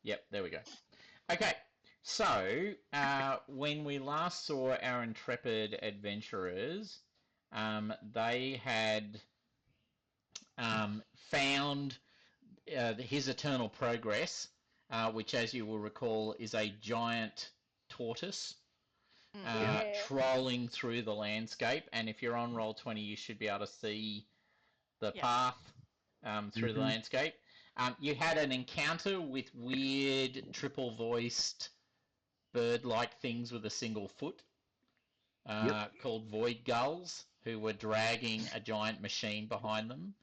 Yep, there we go. Okay, so when we last saw our intrepid adventurers, they had found his eternal progress, which, as you will recall, is a giant tortoise trolling through the landscape. And if you're on Roll20, you should be able to see the path through the landscape. You had an encounter with weird triple-voiced bird-like things with a single foot called void gulls, who were dragging a giant machine behind them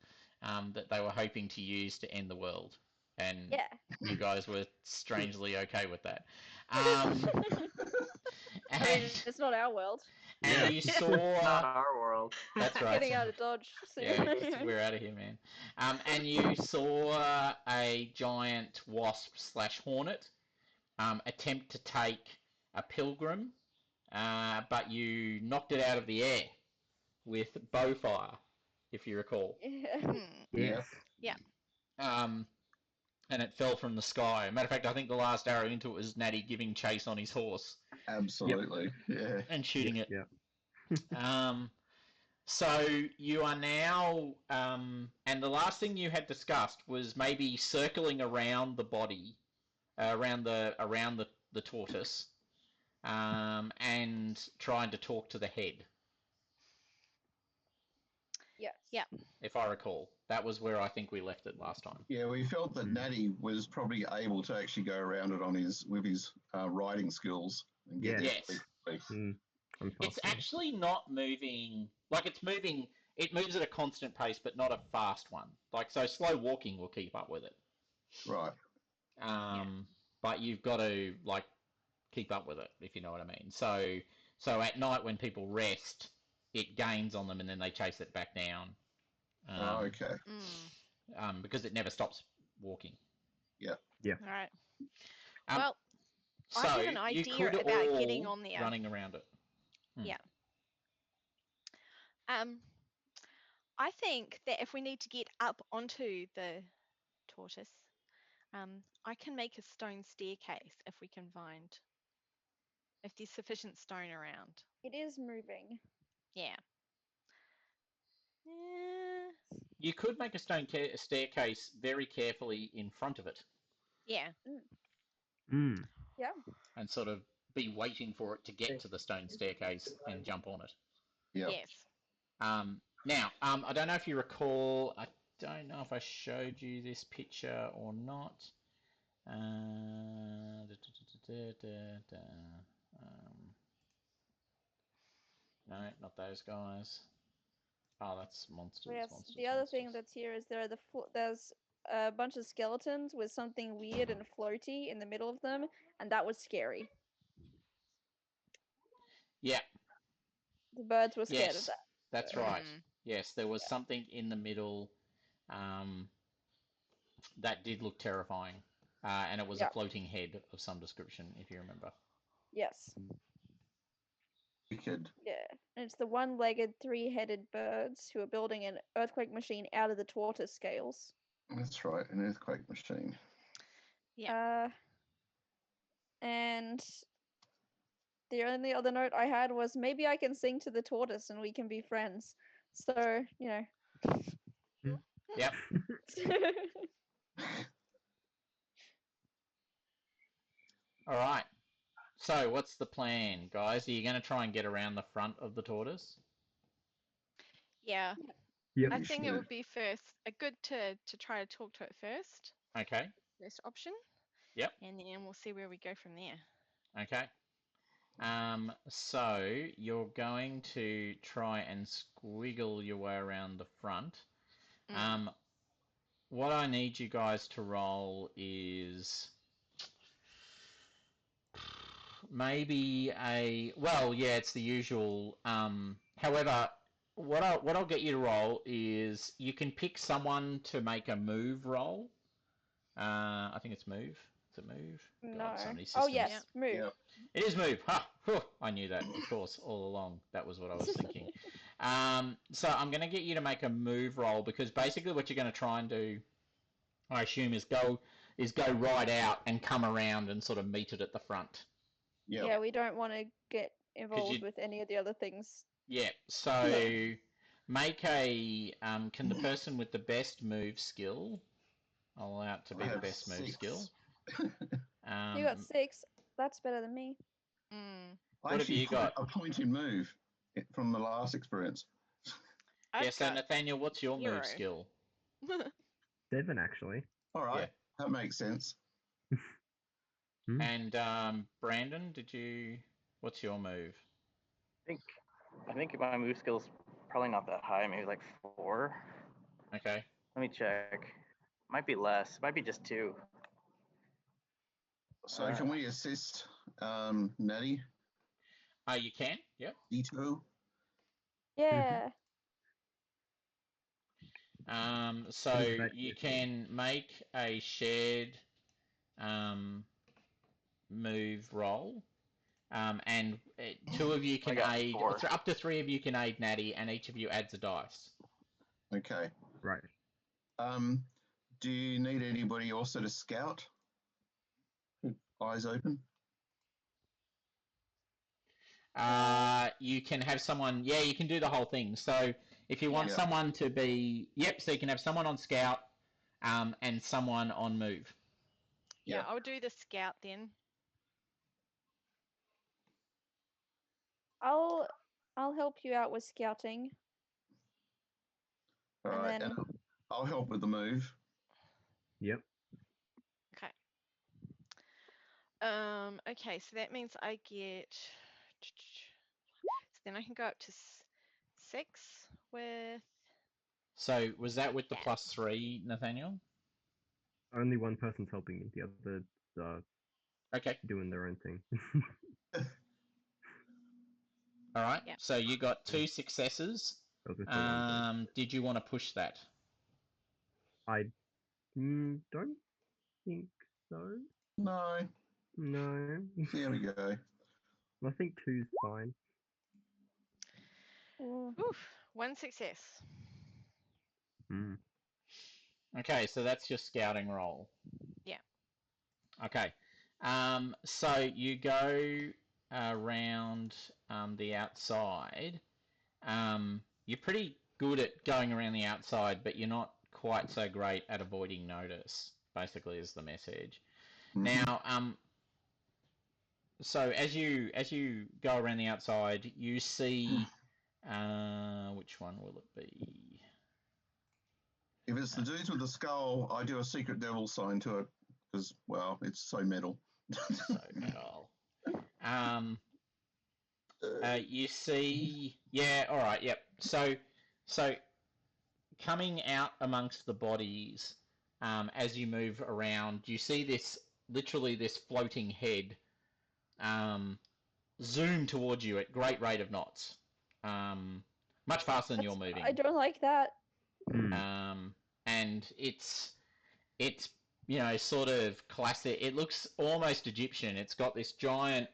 that they were hoping to use to end the world. And you guys were strangely okay with that. I mean, it's not our world. And you saw... Not our world. That's right. Getting out of Dodge soon. Yeah, we're out of here, man. And you saw a giant wasp / hornet attempt to take a pilgrim, but you knocked it out of the air with bow fire, if you recall. Yes. Yeah. And it fell from the sky. Matter of fact, I think the last arrow into it was Natty giving chase on his horse. Absolutely. Yeah. And shooting it. Yeah. So you are now, and the last thing you had discussed was maybe circling around the body, around the tortoise, and trying to talk to the head. Yes. Yeah. If I recall, that was where I think we left it last time. Yeah, we felt that Natty was probably able to actually go around it with his riding skills and get there. Yes. It's actually not moving. Like, it's moving. It moves at a constant pace, but not a fast one. Like, so slow walking will keep up with it. Right. But you've got to, like, keep up with it, if you know what I mean. So at night when people rest, it gains on them and then they chase it back down. Okay. Because it never stops walking. Yeah. All right. Well, so I have an idea about getting on there. Running around it. Yeah. I think that if we need to get up onto the tortoise, I can make a stone staircase if there's sufficient stone around. It is moving. Yeah. You could make a stone staircase very carefully in front of it. Yeah. Yeah. And sort of be waiting for it to get to the stone staircase and jump on it. Yeah. Yes. Now, I don't know if you recall, I don't know if I showed you this picture or not. No, not those guys. Oh, that's monsters. Yes. Monsters, the other monsters. thing that's here is there's a bunch of skeletons with something weird and floaty in the middle of them, and that was scary. Yeah. The birds were scared of that. That's right. Yes, there was something in the middle that did look terrifying. And it was a floating head of some description, if you remember. Yes. Wicked. Yeah. And it's the one-legged, three-headed birds who are building an earthquake machine out of the tortoise scales. That's right, an earthquake machine. Yeah. And the only other note I had was maybe I can sing to the tortoise and we can be friends. So, you know. Yep. All right. So what's the plan, guys? Are you going to try and get around the front of the tortoise? Yeah. Yep. I think it would be good to try to talk to it first. Okay. First option. Yep. And then we'll see where we go from there. Okay. So you're going to try and squiggle your way around the front. What I need you guys to roll is maybe it's the usual. However, what I'll get you to roll is you can pick someone to make a move roll. I think it's move. Is it move? No. God, oh, yes, move. Yep. It is move. Ha! I knew that, of course, all along. That was what I was thinking. So I'm going to get you to make a move roll because basically what you're going to try and do, I assume, is go is go right out and come around and sort of meet it at the front. Yeah. Yeah, we don't want to get involved with any of the other things. Yeah, so make a, can the person with the best move skill, I'll allow it to be I the have best move 6. skill. You got 6. That's better than me. Mm. What have you got? A point in move from the last experience. I've Yeah, so got Nathaniel, what's your 0. move skill? 7, actually. All right, Yeah. that makes sense. And Brandon, what's your move? I think my move skill's probably not that high, maybe like 4. Okay. Let me check. Might be less. Might be just 2. So can we assist Natty? You can, yep. D2? Yeah. So you can make a shared move roll. And 2 of you can aid, 4. up to 3 of you can aid Natty, and each of you adds a dice. Okay. Right. Do you need anybody also to scout? Eyes open? You can have someone, you can do the whole thing. So if you want someone to be, so you can have someone on scout and someone on move. Yeah, I'll do the scout then. I'll help you out with scouting. All right, and I'll help with the move. Yep. Okay. Okay, so that means I get. So then I can go up to 6 with. So was that with the +3, Nathaniel? Only one person's helping me. The others are doing their own thing. All right. Yep. So you got 2 successes. Did you want to push that? I don't think so. No. There we go. I think 2's fine. Oof, 1 success. Okay, so that's your scouting roll. Yeah. Okay. So you go around the outside. You're pretty good at going around the outside, but you're not quite so great at avoiding notice, basically is the message. Now, so as you go around the outside, you see which one will it be? If it's the dudes with the skull, I do a secret devil sign to it because, well, it's so metal. So metal. You see, all right, yep. So coming out amongst the bodies, as you move around, you see literally this floating head, zoom towards you at great rate of knots, much faster than you're moving. I don't like that. And it's sort of classic. It looks almost Egyptian. It's got this giant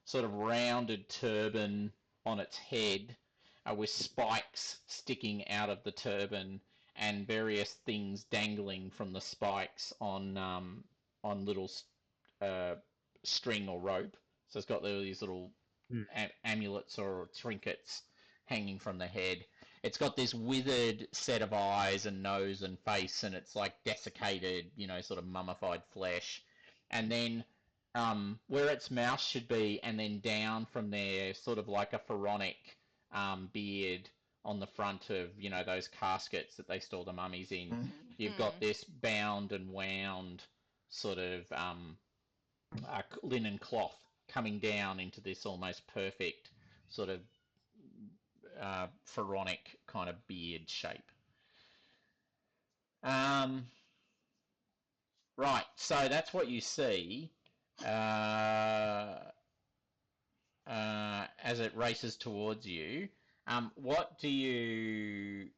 sort of rounded turban on its head, with spikes sticking out of the turban and various things dangling from the spikes on little string or rope. So it's got these little amulets or trinkets hanging from the head. It's got this withered set of eyes and nose and face, and it's like desiccated, sort of mummified flesh. And then where its mouth should be, and then down from there, sort of like a pharaonic beard on the front of, those caskets that they store the mummies in. You've got this bound and wound sort of linen cloth coming down into this almost perfect sort of pharaonic kind of beard shape. Right, so that's what you see as it races towards you. What, if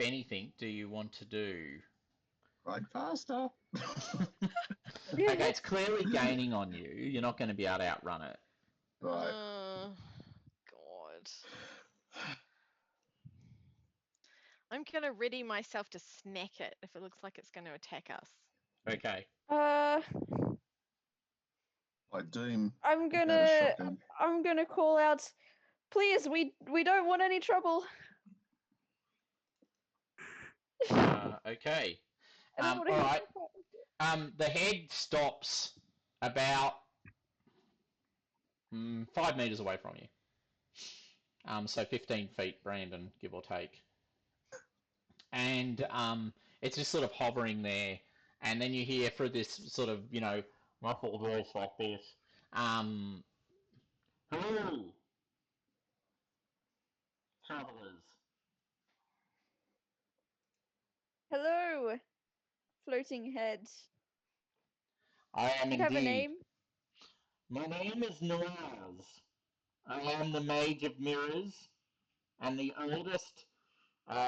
anything, do you want to do? Ride faster. Okay, it's clearly gaining on you. You're not going to be able to outrun it. Right. God. I'm going to ready myself to snack it if it looks like it's going to attack us. Okay. Like Doom. I'm without a gonna shotgun. call out. Please, we don't want any trouble. Okay. I don't All want to right. The head stops about 5 meters away from you. So 15 feet, Brandon, give or take. And it's just sort of hovering there. And then you hear through this sort of, muffled voice like this, hello, travelers. Hello, floating head. I am Do you have a indeed. name? My name is Noaz. I am the Mage of Mirrors and the oldest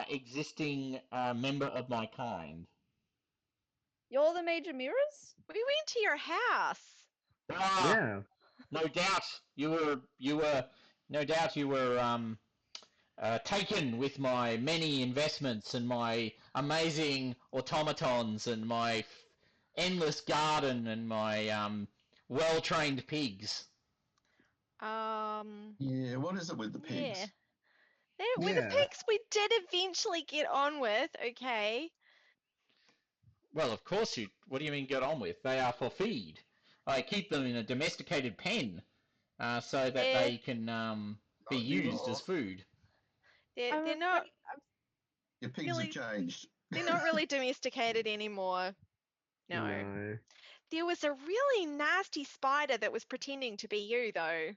existing member of my kind. You're the Major Mirrors? We went to your house. Ah, Yeah. no doubt you were taken with my many investments and my amazing automatons and my endless garden and my well-trained pigs. Yeah, what is it with the pigs? Yeah. With the pigs we did eventually get on with, okay? Well, of course you. What do you mean get on with? They are for feed. I keep them in a domesticated pen so that they can be Not used anymore. as food. They're not Your pigs really, have changed. they're not really domesticated anymore. No. There was a really nasty spider that was pretending to be you, though.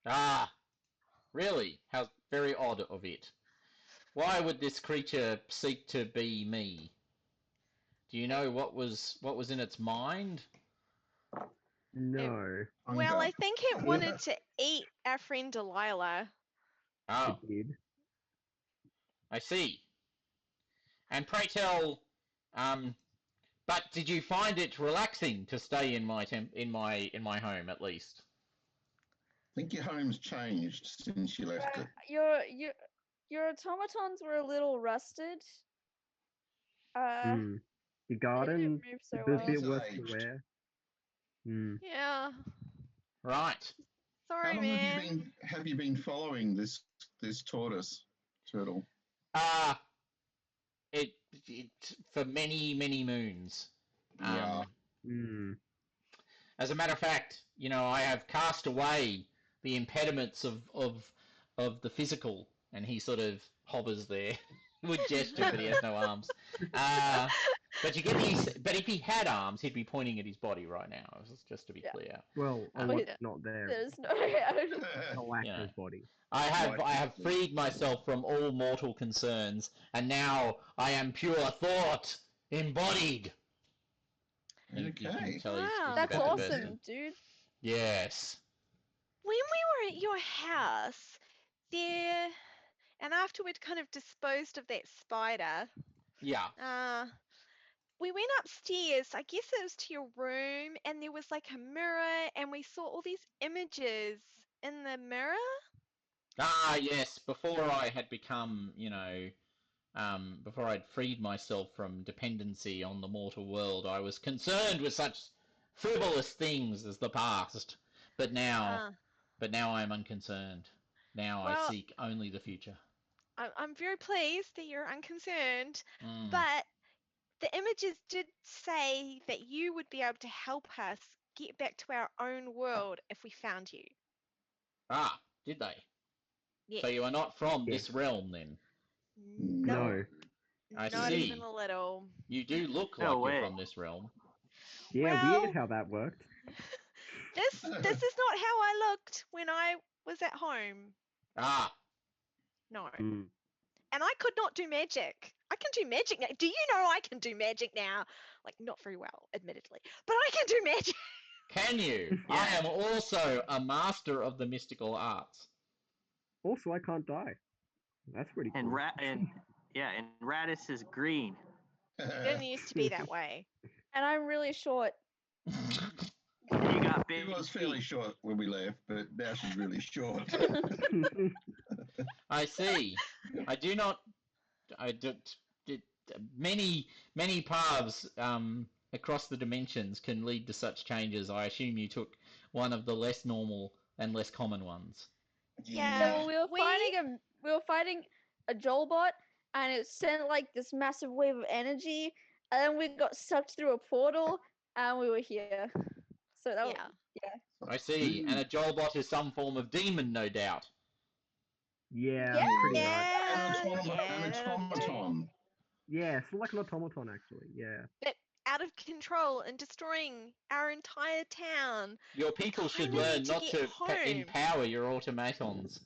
Ah, really? How very odd of it. Why would this creature seek to be me? Do you know what was in its mind? No. Well, I think it wanted to eat our friend Delilah. Oh, It did. I see. And pray tell, but did you find it relaxing to stay in my home at least? I think your home's changed since you left it. Your automatons were a little rusted. Your They garden didn't move so a well. bit worse to wear. Yeah. Right. Sorry, How long man. have you been following this tortoise turtle? It for many moons. Yeah. As a matter of fact, I have cast away the impediments of the physical, and he sort of hovers there with gesture, but he has no arms. But you get these. But if he had arms, he'd be pointing at his body right now. Just to be clear. Well, what's not there? There's no. A lack of body. I have freed myself from all mortal concerns, and now I am pure thought embodied. Okay. That's awesome, dude. Yes. When we were at your house, and after we'd kind of disposed of that spider, we went upstairs. I guess it was to your room, and there was like a mirror, and we saw all these images in the mirror. Yes. Before I had become, before I'd freed myself from dependency on the mortal world, I was concerned with such frivolous things as the past. But now I am unconcerned. Now I seek only the future. I'm very pleased that you're unconcerned, but the images did say that you would be able to help us get back to our own world if we found you. Ah, did they? Yes. So you are not from this realm, then? No. I Not see. even a little. You do look like you're from this realm. Yeah, weird how that worked. This is not how I looked when I was at home. No. And I could not do magic. I can do magic now. Do you know I can do magic now? Like, not very well, admittedly, but I can do magic. Can you? Yeah. I am also a master of the mystical arts. Also, I can't die. That's pretty cool. And Radis is green. Didn't used to be that way. And I'm really short. And you got big She was fairly short when we left, but now she's really short. I see. I do not. Many paths across the dimensions can lead to such changes, I assume you took one of the less normal and less common ones. Yeah. So we were fighting a Joelbot, and it sent like this massive wave of energy, and then we got sucked through a portal, and we were here. So that Yeah. I see. And a Joelbot is some form of demon, no doubt. Yeah, Yeah. pretty much. An automaton. Yeah, it's like an automaton, actually. Yeah. But out of control and destroying our entire town. Your people should kinda learn need to not get to home. empower your automatons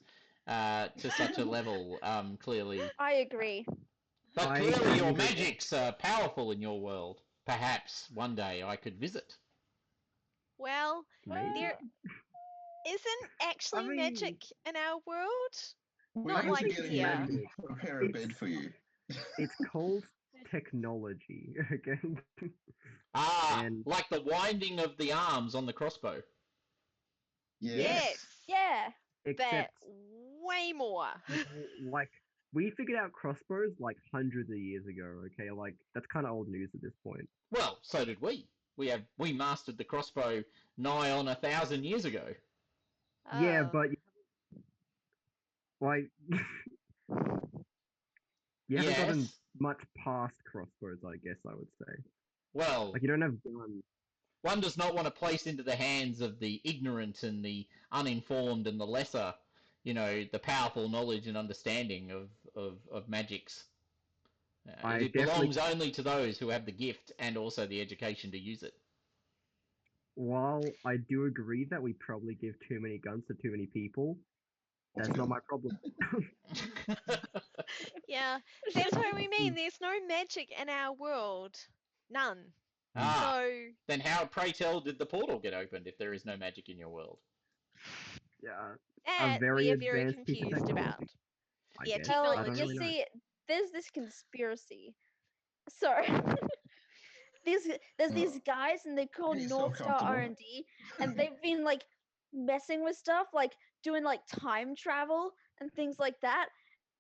to such a level, clearly. I agree. But I clearly your agree. magics are powerful in your world. Perhaps one day I could visit. Well, Maybe. there isn't actually I mean- magic in our world. We Not need like to get here. him ready to prepare a bed for you. It's called technology, okay? Ah, And- like the winding of the arms on the crossbow. Yes. Yeah. But Except, way more. like, we figured out crossbows like hundreds of years ago, okay? Like, that's kind of old news at this point. Well, so did we. We mastered the crossbow nigh on 1,000 years ago. Yeah, Oh. but like, you haven't gotten Yes. much past crossbows, I guess I would say. Well, Like, you don't have guns. one does not want to place into the hands of the ignorant and the uninformed and the lesser, the powerful knowledge and understanding of magics. It belongs only to those who have the gift and also the education to use it. While I do agree that we probably give too many guns to too many people, that's not my problem. Yeah, that's what we mean. There's no magic in our world. None. So then how, pray tell, did the portal get opened if there is no magic in your world? Yeah. that very we are very advanced piece of confused about. technology, I Yeah, guess. Well, I don't you really know. see, there's this conspiracy. Sorry. There's these guys, and they're called Get North yourself Star comfortable. R&D, and they've been like messing with stuff, like doing like time travel and things like that.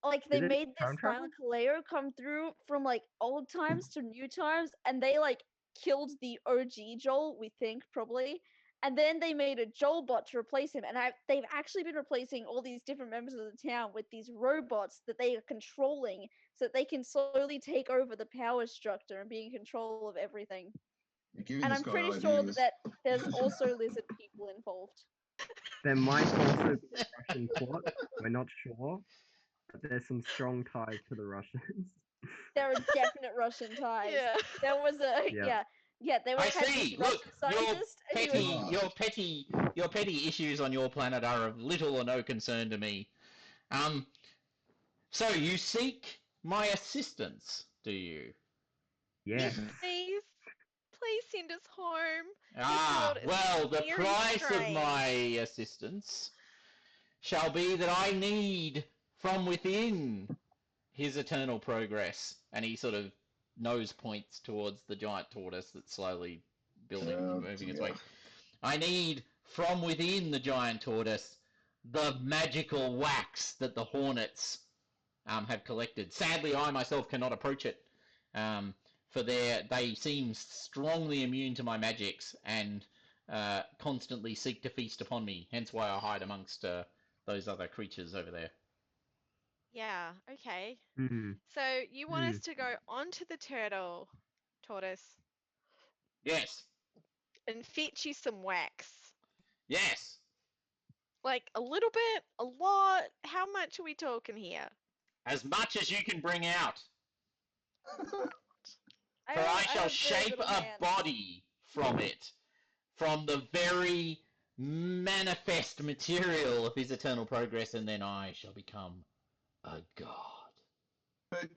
Like they Is it made this time travel? Silent Kaleo come through from like old times to new times, and they like killed the OG Joel, we think probably, and then they made a Joel bot to replace him. And they've actually been replacing all these different members of the town with these robots that they are controlling, so that they can slowly take over the power structure and be in control of everything. You're giving And this I'm guy pretty sure ideas. that there's also lizard people involved. There might also be a Russian plot. We're not sure. But there's some strong ties to the Russians. There are definite Russian ties. Yeah. There was a Yeah. They were I had see. this Look, Russian scientist, and he was your petty issues on your planet are of little or no concern to me. So you seek my assistance, do you? Yes. Please send us home. Well, the very price of strange. my assistance shall be that I need from within his eternal progress. And he sort of nose points towards the giant tortoise that's slowly moving its way. I need from within the giant tortoise the magical wax that the hornets have collected. Sadly, I myself cannot approach it, for they seem strongly immune to my magics and constantly seek to feast upon me. Hence why I hide amongst those other creatures over there. Yeah, okay. Mm-hmm. So you want us to go onto the tortoise, Yes. and fetch you some wax? Yes. Like a little bit, a lot? How much are we talking here? As much as you can bring out. For I have shall very shape little a hands. body from it, from the very manifest material of his eternal progress, and then I shall become a god. But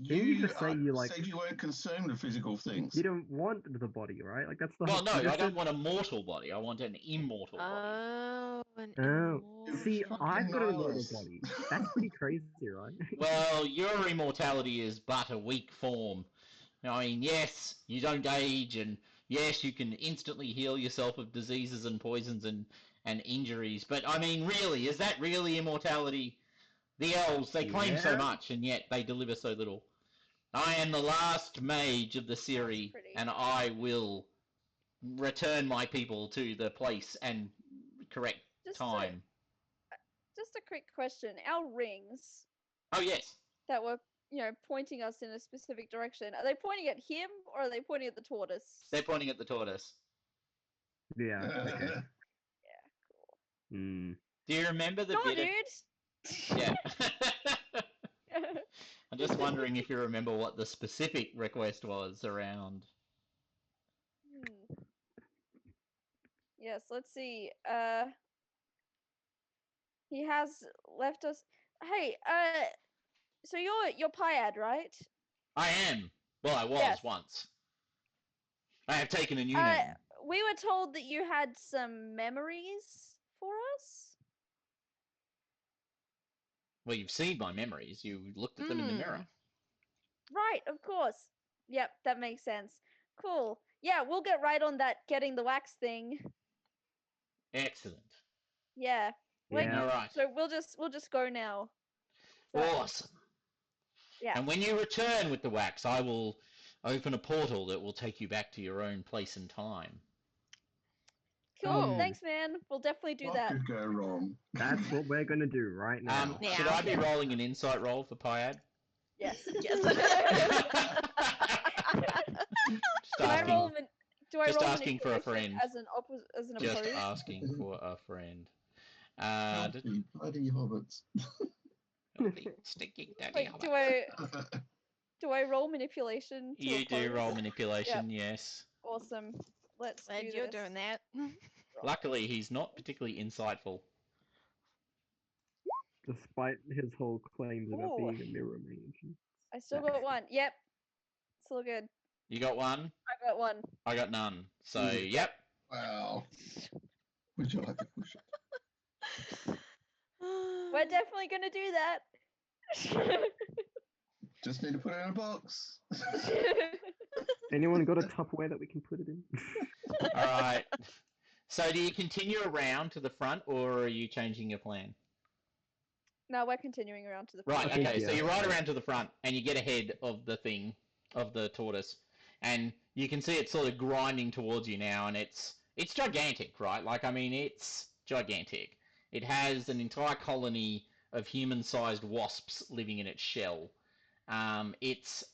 Didn't you just say you said you weren't concerned with physical things. You don't want the body, right? Like that's the Well, whole. no, I don't want a mortal body. I want an immortal body. Oh, an Oh, see, immortal. I've got an immortal nihilist. body. That's pretty crazy, right? Well, your immortality is but a weak form. I mean, yes, you don't age, and yes, you can instantly heal yourself of diseases and poisons and injuries, but I mean, really, is that really immortality? The elves, they claim so Yeah. much, and yet they deliver so little. I am the last mage of the series, and I will return my people to the place and correct time. Just a quick question. Our rings. Oh, yes. That were, pointing us in a specific direction. Are they pointing at him or are they pointing at the tortoise? They're pointing at the tortoise. Yeah. Okay. Yeah, cool. Hmm. Do you remember the No, bit dude! Yeah. I'm just wondering if you remember what the specific request was around. Yes, let's see. He has left us. Hey, so you're Pyad, right? I am. Well, I was once. I have taken a new name. We were told that you had some memories for us. Well, you've seen my memories. You looked at them in the mirror. Right, of course. Yep, that makes sense. Cool. Yeah, we'll get right on that getting the wax thing. Excellent. Yeah. Wait, Yeah. All right. so we'll just go now. Awesome. Yeah. And when you return with the wax, I will open a portal that will take you back to your own place and time. Cool. Thanks, man. We'll definitely do that. What could go wrong? That's what we're gonna do right now. Should I be rolling an insight roll for Pyad? Yes. Yes. Can I roll? Do I Just roll asking for a friend. as an opposed? Just asking for a friend. Healthy bloody hobbits. Stinking daddy Wait, hobbits. do I roll manipulation? You do roll manipulation, yes. Awesome. Let's do Glad you're doing that. Luckily, he's not particularly insightful. Despite his whole claims about being a mirror mage. I still got one. Yep. Still good. You got one? I got one. I got none. So, yep. Wow. Would you like to push it? We're definitely going to do that. Just need to put it in a box. Anyone got a Tupperware that we can put it in? All right. So, do you continue around to the front, or are you changing your plan? No, we're continuing around to the front. Right, okay. So, you ride around to the front, and you get ahead of the thing, of the tortoise, and you can see it sort of grinding towards you now, and it's gigantic, right? Like, I mean, it's gigantic. It has an entire colony of human-sized wasps living in its shell. It's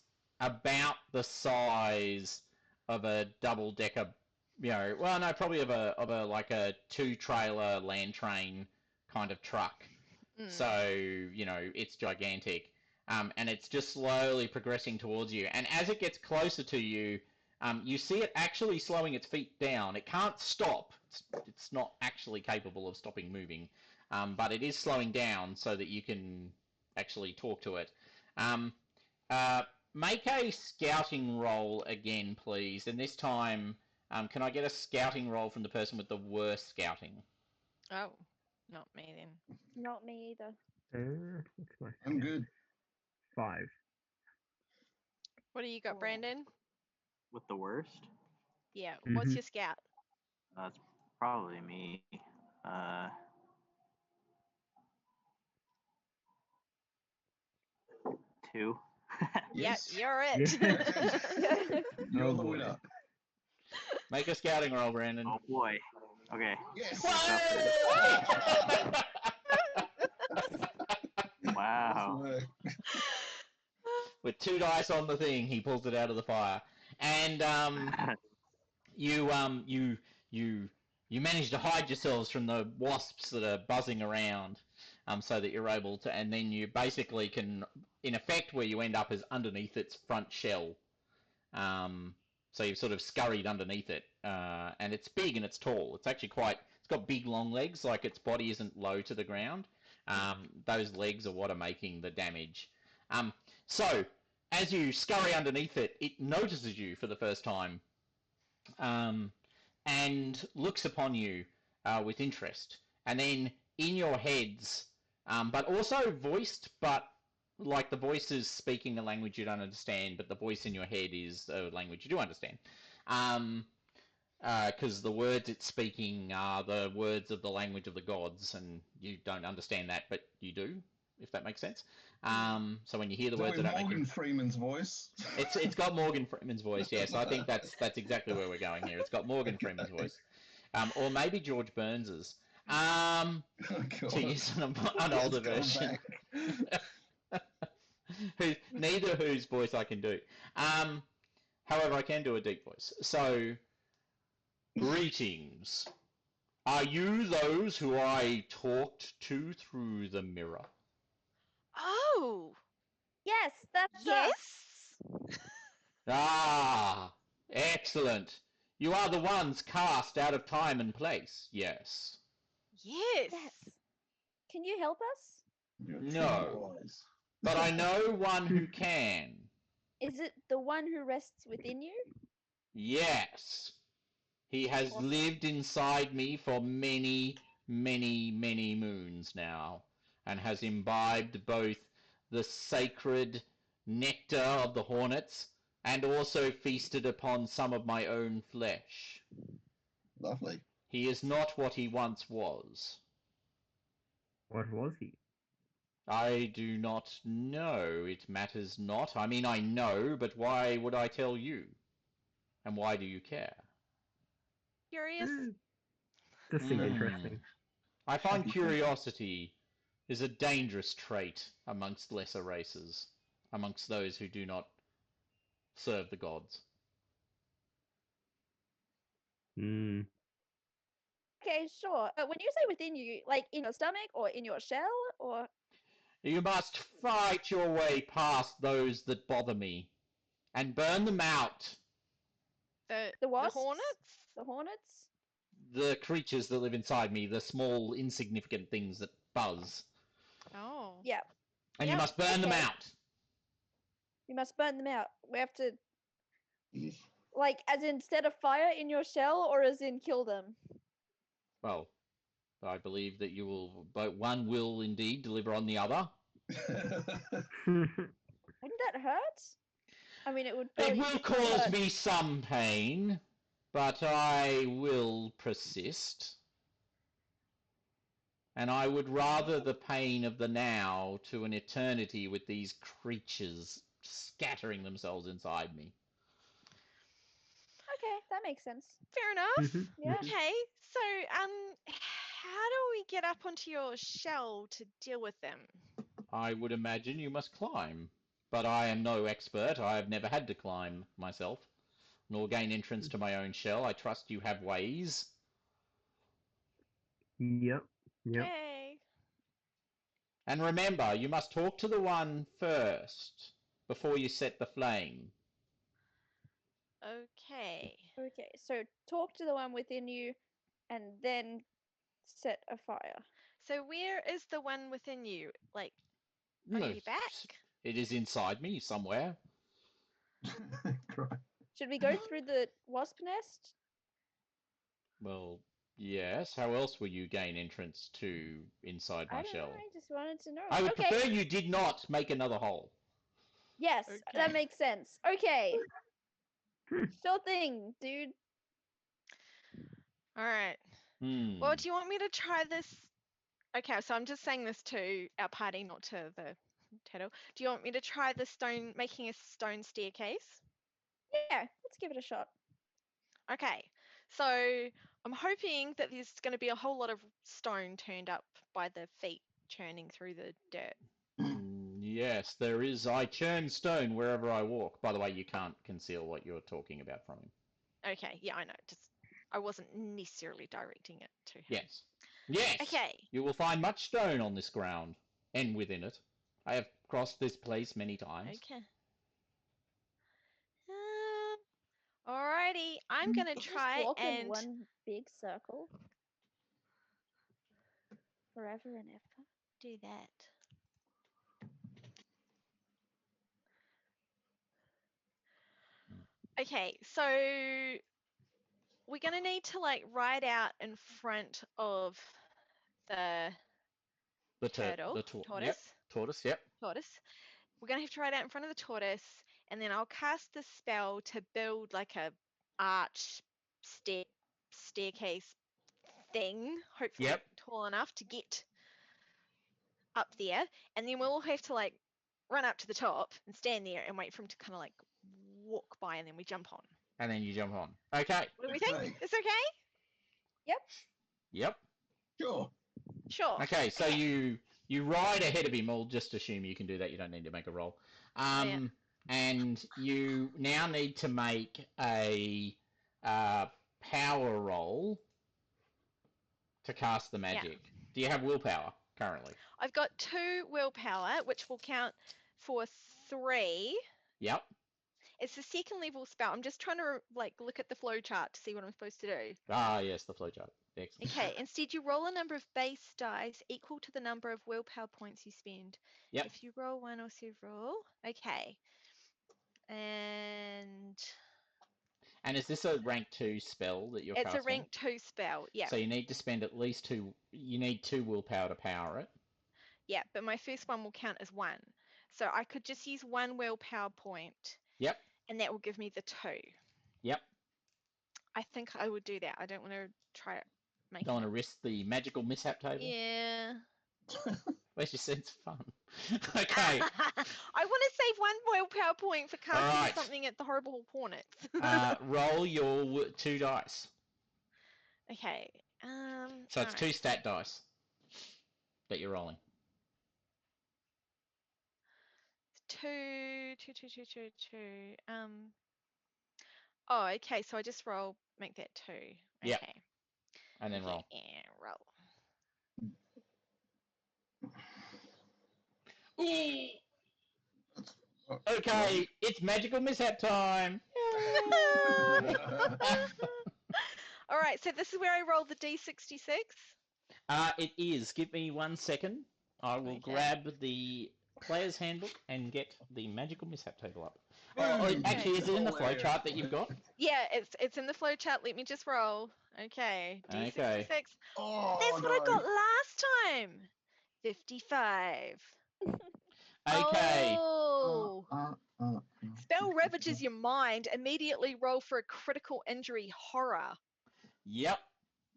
about the size of a double-decker, probably of a like a two-trailer land train kind of truck. So, it's gigantic. And it's just slowly progressing towards you. And as it gets closer to you, you see it actually slowing its feet down. It can't stop. It's not actually capable of stopping moving. But it is slowing down so that you can actually talk to it. Make a scouting roll again, please. And this time, can I get a scouting roll from the person with the worst scouting? Oh, not me then. Not me either. I'm good. 5. What do you got, Brandon? With the worst? Yeah. What's your scout? That's probably me. 2. Yes. Yeah, you're it. You're the winner. Make a scouting roll, Brandon. Oh boy. Okay. Yes. Wow. With 2 dice on the thing, he pulls it out of the fire, and you manage to hide yourselves from the wasps that are buzzing around, so that you're able to, and then you basically can, in effect, where you end up is underneath its front shell. So you've sort of scurried underneath it, and it's big and it's tall. It's actually it's got big long legs, like its body isn't low to the ground. Those legs are what are making the damage. So as you scurry underneath it, it notices you for the first time, and looks upon you with interest. And then in your heads, but also voiced, but like the voice is speaking a language you don't understand, but the voice in your head is a language you do understand. Because the words it's speaking are the words of the language of the gods, and you don't understand that, but you do. if that makes sense. So when you hear the Is that words, with I don't make Morgan you. Freeman's voice? It's got Morgan Freeman's voice, yeah. So I think that's exactly where we're going here. It's got Morgan Freeman's voice, or maybe George Burns's. Oh, To use an older version. Neither whose voice I can do. However, I can do a deep voice. So, greetings. Are you those who I talked to through the mirror? Oh, Yes, that's us. yes. Ah, excellent. You are the ones cast out of time and place, yes. Yes. Yes. Can you help us? No. But I know one who can. Is it the one who rests within you? Yes. He has Awesome. lived inside me for many, many, many moons now, and has imbibed both the sacred nectar of the hornets and also feasted upon some of my own flesh. Lovely. He is not what he once was. What was he? I do not know. It matters not. I mean, I know, but why would I tell you? And why do you care? Curious. Just seemed interesting. I find curiosity is a dangerous trait amongst lesser races, amongst those who do not serve the gods. Okay, sure. But when you say within you, like in your stomach or in your shell or... You must fight your way past those that bother me, and burn them out. The wasps? hornets? The hornets? The creatures that live inside me, the small, insignificant things that buzz. Oh. Yeah. And you must burn them out. You must burn them out. We have to... Like, as in set a fire in your shell or as in kill them? Well, I believe that you will, but one will indeed deliver on the other. Wouldn't that hurt? I mean, it would It will cause me some pain, but I will persist. And I would rather the pain of the now to an eternity with these creatures scattering themselves inside me. Okay, that makes sense. Fair enough. Yeah. Okay, so how do we get up onto your shell to deal with them? I would imagine you must climb, but I am no expert. I have never had to climb myself, nor gain entrance to my own shell. I trust you have ways. Yep. Okay. And remember, you must talk to the one first, before you set the flame. Okay. Okay, so talk to the one within you and then set a fire. So where is the one within you? Like, on your back? It is inside me somewhere. Should we go through the wasp nest? Well, yes. How else will you gain entrance to inside my I don't shell? know, I just wanted to know. I would prefer you did not make another hole. Yes, that makes sense. Okay. Sure thing, dude. All right. Well, do you want me to try this? Okay, so I'm just saying this to our party, not to the turtle. Do you want me to try the making a stone staircase? Yeah, let's give it a shot. Okay, so I'm hoping that there's going to be a whole lot of stone turned up by the feet churning through the dirt. Yes, there is. I churn stone wherever I walk. By the way, you can't conceal what you're talking about from him. Okay, yeah, I know. Just I wasn't necessarily directing it to him. Yes. Yes. Okay. You will find much stone on this ground, and within it. I have crossed this place many times. Okay. Alrighty, I'm gonna try just walk and in one big circle forever and ever. Do that. Okay, so we're gonna need to like ride out in front of the turtle, tortoise. Yep. Tortoise. Yep. Tortoise. We're gonna have to ride out in front of the tortoise, and then I'll cast the spell to build like a arch staircase thing, hopefully tall enough to get up there, and then we'll all have to like run up to the top and stand there and wait for him to kind of like walk by, and then we jump on. And then you jump on. Okay. What do we think? It's okay? Yep. Sure. Sure. Okay, so you ride ahead of him. I'll just assume you can do that. You don't need to make a roll. And you now need to make a power roll to cast the magic. Do you have willpower currently? I've got 2 willpower, which will count for 3. Yep. It's a 2nd level spell. I'm just trying to like look at the flow chart to see what I'm supposed to do. Ah, yes, the flowchart. Excellent. Okay, instead you roll a number of base dice equal to the number of willpower points you spend. Yep. If you roll 1 or several. Okay. And is this a rank 2 spell that you're casting? It's a rank 2 spell, yeah. So you need to spend at least 2, you need 2 willpower to power it. Yeah, but my first one will count as 1. So I could just use 1 willpower point. Yep. And that will give me the 2. Yep. I think I would do that. I don't want to try it. Don't want to risk the magical mishap table? Yeah. Where's your sense of fun? Okay. I want to save 1 willpower point for casting something at the horrible hornets. Roll your 2 dice. Okay. So it's 2 stat dice that you're rolling. 2. Oh, okay. So I just make that 2. Okay. Yep. And then roll. Yeah, roll. Ooh. Okay, it's magical mishap time. All right, so this is where I roll the D66. It is. Give me 1 second. I will grab the player's handbook and get the magical mishap table up. Actually, is it in the flowchart that you've got? Yeah, it's in the flowchart. Let me just roll. Okay, D66. Okay. That's what I got last time. 55. Okay. Oh. Spell ravages your mind. Immediately roll for a critical injury horror. Yep.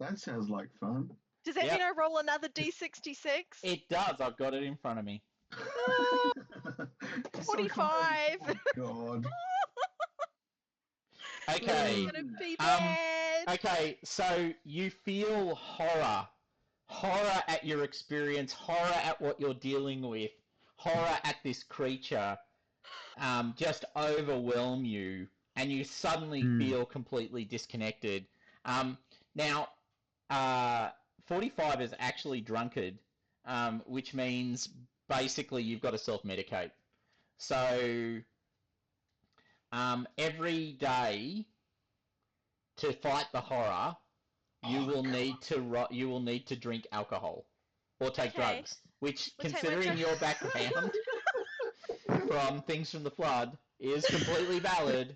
That sounds like fun. Does that mean I roll another D66? It does. I've got it in front of me. 45. Oh, God. Okay. It's gonna be bad. Okay, so you feel horror. Horror at your experience, horror at what you're dealing with, horror at this creature just overwhelm you, and you suddenly feel completely disconnected. Now, 45 is actually drunkard, which means basically you've got to self-medicate. So every day to fight the horror, you will need to drink alcohol or take drugs, which, considering your background from Things from the Flood, is completely valid.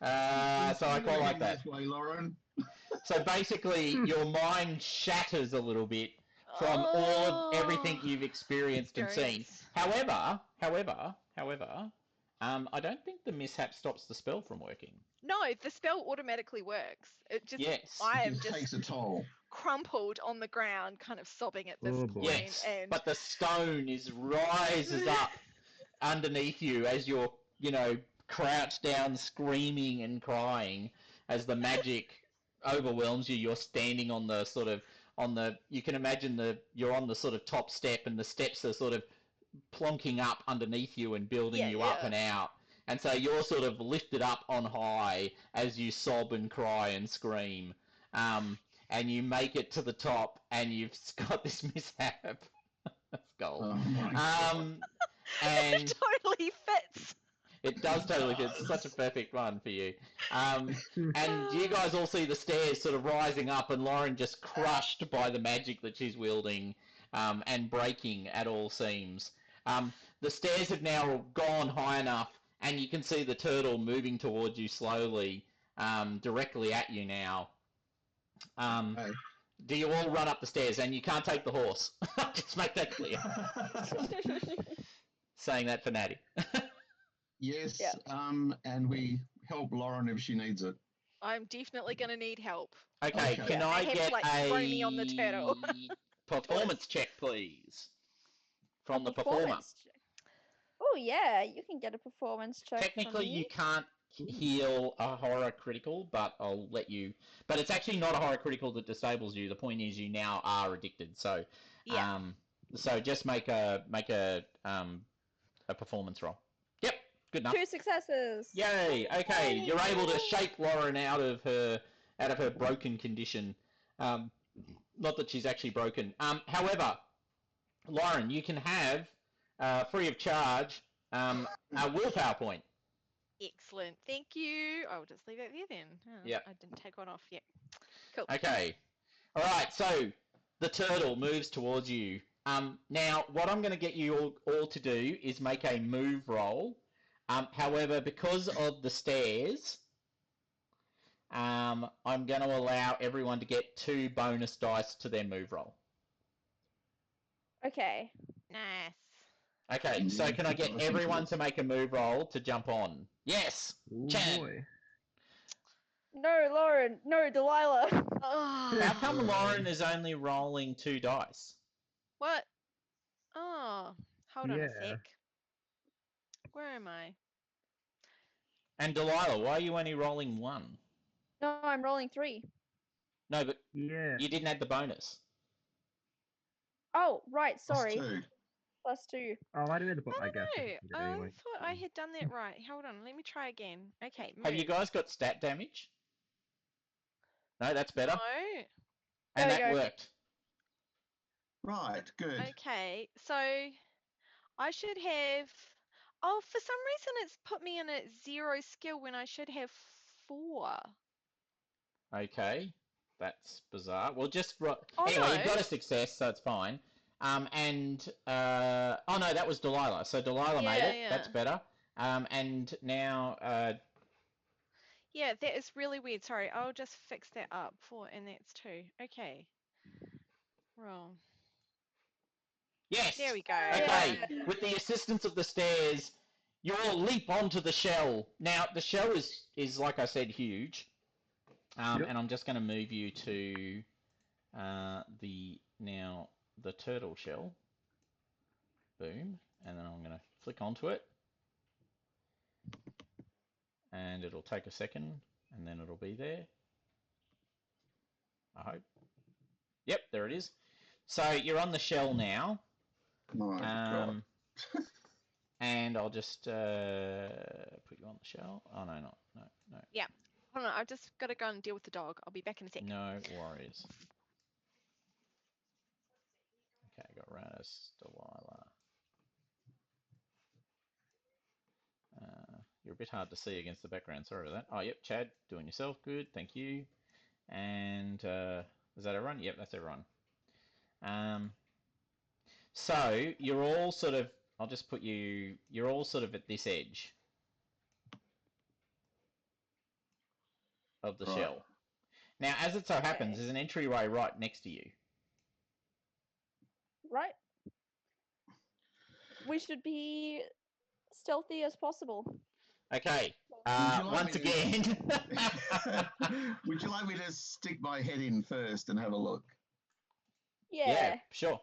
So I quite like that. This way, Lauren. So basically, your mind shatters a little bit from everything you've experienced and seen. However, I don't think the mishap stops the spell from working. No, the spell automatically works. It just I am just takes a toll. Crumpled on the ground, kind of sobbing at this point. Yes, and but the stone rises up underneath you as you're, crouched down, screaming and crying as the magic overwhelms you. You're standing on the you can imagine you're on the sort of top step, and the steps are sort of plonking up underneath you and building you up and out. And so you're sort of lifted up on high as you sob and cry and scream. And you make it to the top, and you've got this mishap. That's gold. Oh my God. And it totally fits. It does totally fit. It's such a perfect one for you. And you guys all see the stairs sort of rising up, and Lauren just crushed by the magic that she's wielding and breaking at all seams. The stairs have now gone high enough, and you can see the turtle moving towards you slowly, directly at you now. Do you all run up the stairs? And you can't take the horse. Just make that clear. Saying that for Natty. Yes, and we help Lauren if she needs it. I'm definitely going to need help. Okay, can I get throw me on the turtle. performance check, please? from the performer. Check. Oh yeah, you can get a performance check. Technically, from me. you can't heal a horror critical, but I'll let you. But it's actually not a horror critical that disables you. The point is, you now are addicted. So, so just make a performance roll. Yep, good enough. 2 successes. Yay! Okay, you're able to shake Lauren out of her broken condition. Not that she's actually broken. However, Lauren, you can have free of charge a willpower point. Excellent. Thank you. I'll just leave it there then. Oh, Yep. I didn't take one off yet. Cool. Okay. All right. So the turtle moves towards you. Now, what I'm going to get you all to do is make a move roll. However, because of the stairs, I'm going to allow everyone to get 2 bonus dice to their move roll. Okay. Nice. Okay, so can I get everyone to make a move roll to jump on? Yes! Oh Chan! boy. No, Lauren. No, Delilah. Oh. How come Lauren is only rolling 2 dice? What? Oh, hold on a Yeah. sec. Where am I? And Delilah, why are you only rolling 1? No, I'm rolling 3. No, but Yeah. you didn't add the bonus. Oh, right. Sorry. +2. +2. Oh, I didn't. I guess. No, I I anyway. thought I had done that right. Hold on, let me try again. Okay, Have you move. guys got stat damage? No, that's better. No. And There that we go. worked. Right, good. Okay, so I should have. Oh, for some reason it's put me in at 0 skill when I should have 4. Okay, that's bizarre. Well, just Oh, anyway, no. you've got a success, so it's fine. Oh no, that was Delilah. So Delilah made it. Yeah. That's better. And now Yeah, that is really weird. Sorry, I'll just fix that up and that's 2. Okay. Roll. yes. There we go. Okay, with the assistance of the stairs, you all leap onto the shell. Now the shell is like I said, huge. Yep. And I'm just going to move you to the turtle shell. Boom, and then I'm going to flick onto it, and it'll take a second, and then it'll be there. I hope. Yep, there it is. So you're on the shell now. My God. And I'll just put you on the shell. Oh no, no. Yeah. Hold on, I've just got to go and deal with the dog. I'll be back in a sec. No worries. Okay, got Ranus, Delilah. You're a bit hard to see against the background. Sorry about that. Oh, yep, Chad, doing yourself. Good, thank you. And is that everyone? Yep, that's everyone. So you're all sort of. I'll just put you. You're all sort of at this edge of the shell. Now, as it so happens, there's an entryway right next to you. Right. We should be stealthy as possible. Okay. Like once again. Would you like me to stick my head in first and have a look? Yeah. Sure.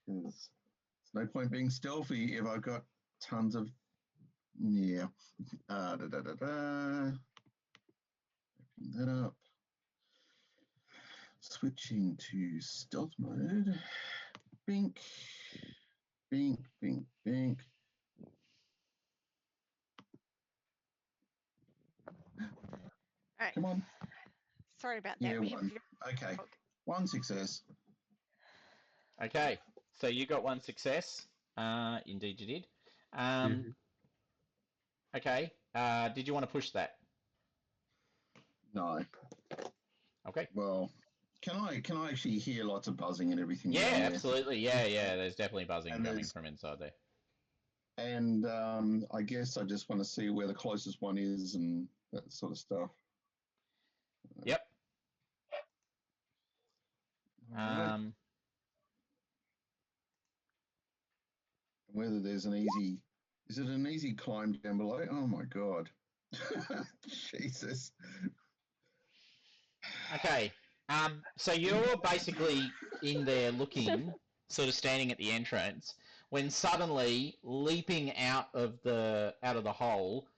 There's no point being stealthy if I've got tons of. Yeah. Open that up. Switching to stealth mode. Bink. Bink, bink, bink. All right. Come on. Sorry about that. Yeah, one. Okay. 1 success. Okay. So you got 1 success. Indeed you did. Okay. Did you want to push that? No. Okay. Well, can I actually hear lots of buzzing and everything? Yeah, absolutely. Yeah. There's definitely buzzing And coming from inside there. And I guess I just want to see where the closest one is and that sort of stuff. Yep. Right. Whether there's an easy, is it an easy climb down below? Oh my God. Jesus. Okay. So you're basically in there looking. sort of standing at the entrance, when suddenly leaping out of the hole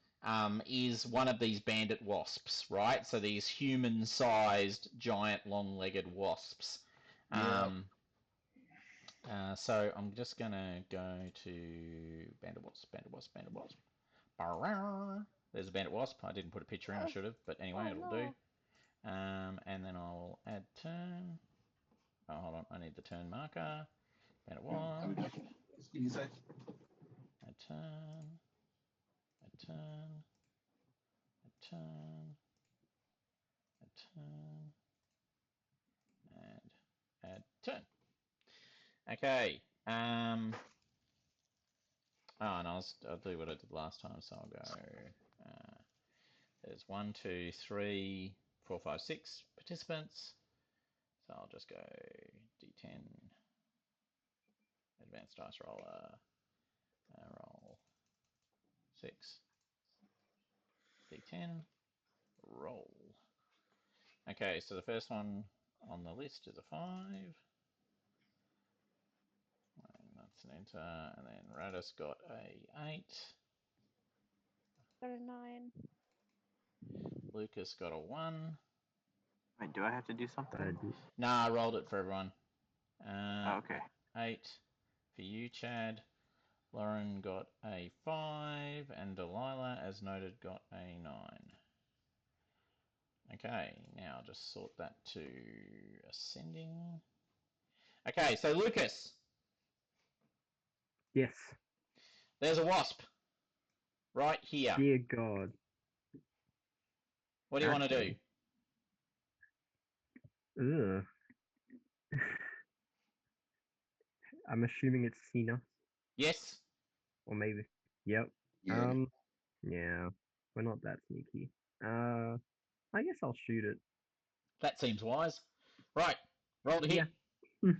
is one of these bandit wasps, right? So these human-sized, giant, long-legged wasps. So I'm just gonna go to bandit wasp. There's a bandit wasp. I didn't put a picture in. I should have, but anyway, it'll do. And then I'll add turn. Oh, hold on. I need the turn marker. Bandit wasp. Add turn. Add turn. Add turn. Add turn. And add turn. Okay. Oh, and I'll do what I did last time. So I'll go. There's 1, 2, 3, 4, 5, 6 participants. So I'll just go D10, advanced dice roller, roll 6, D10, roll. Okay, so the first one on the list is a 5. And that's an enter, and then Radis got a 8. Got a 9. Lucas got a 1. Wait, do I have to do something? Nah, I rolled it for everyone. Okay. 8 for you, Chad. Lauren got a 5, and Delilah, as noted, got a 9. Okay, now just sort that to ascending. Okay, so Lucas. Yes. There's a wasp. Right here. Dear God. What do you want to do? Ugh. I'm assuming it's Cena. Yes. Or maybe. Yep. Yeah. Yeah. We're not that sneaky. I guess I'll shoot it. That seems wise. Right. Roll to hit. Yeah.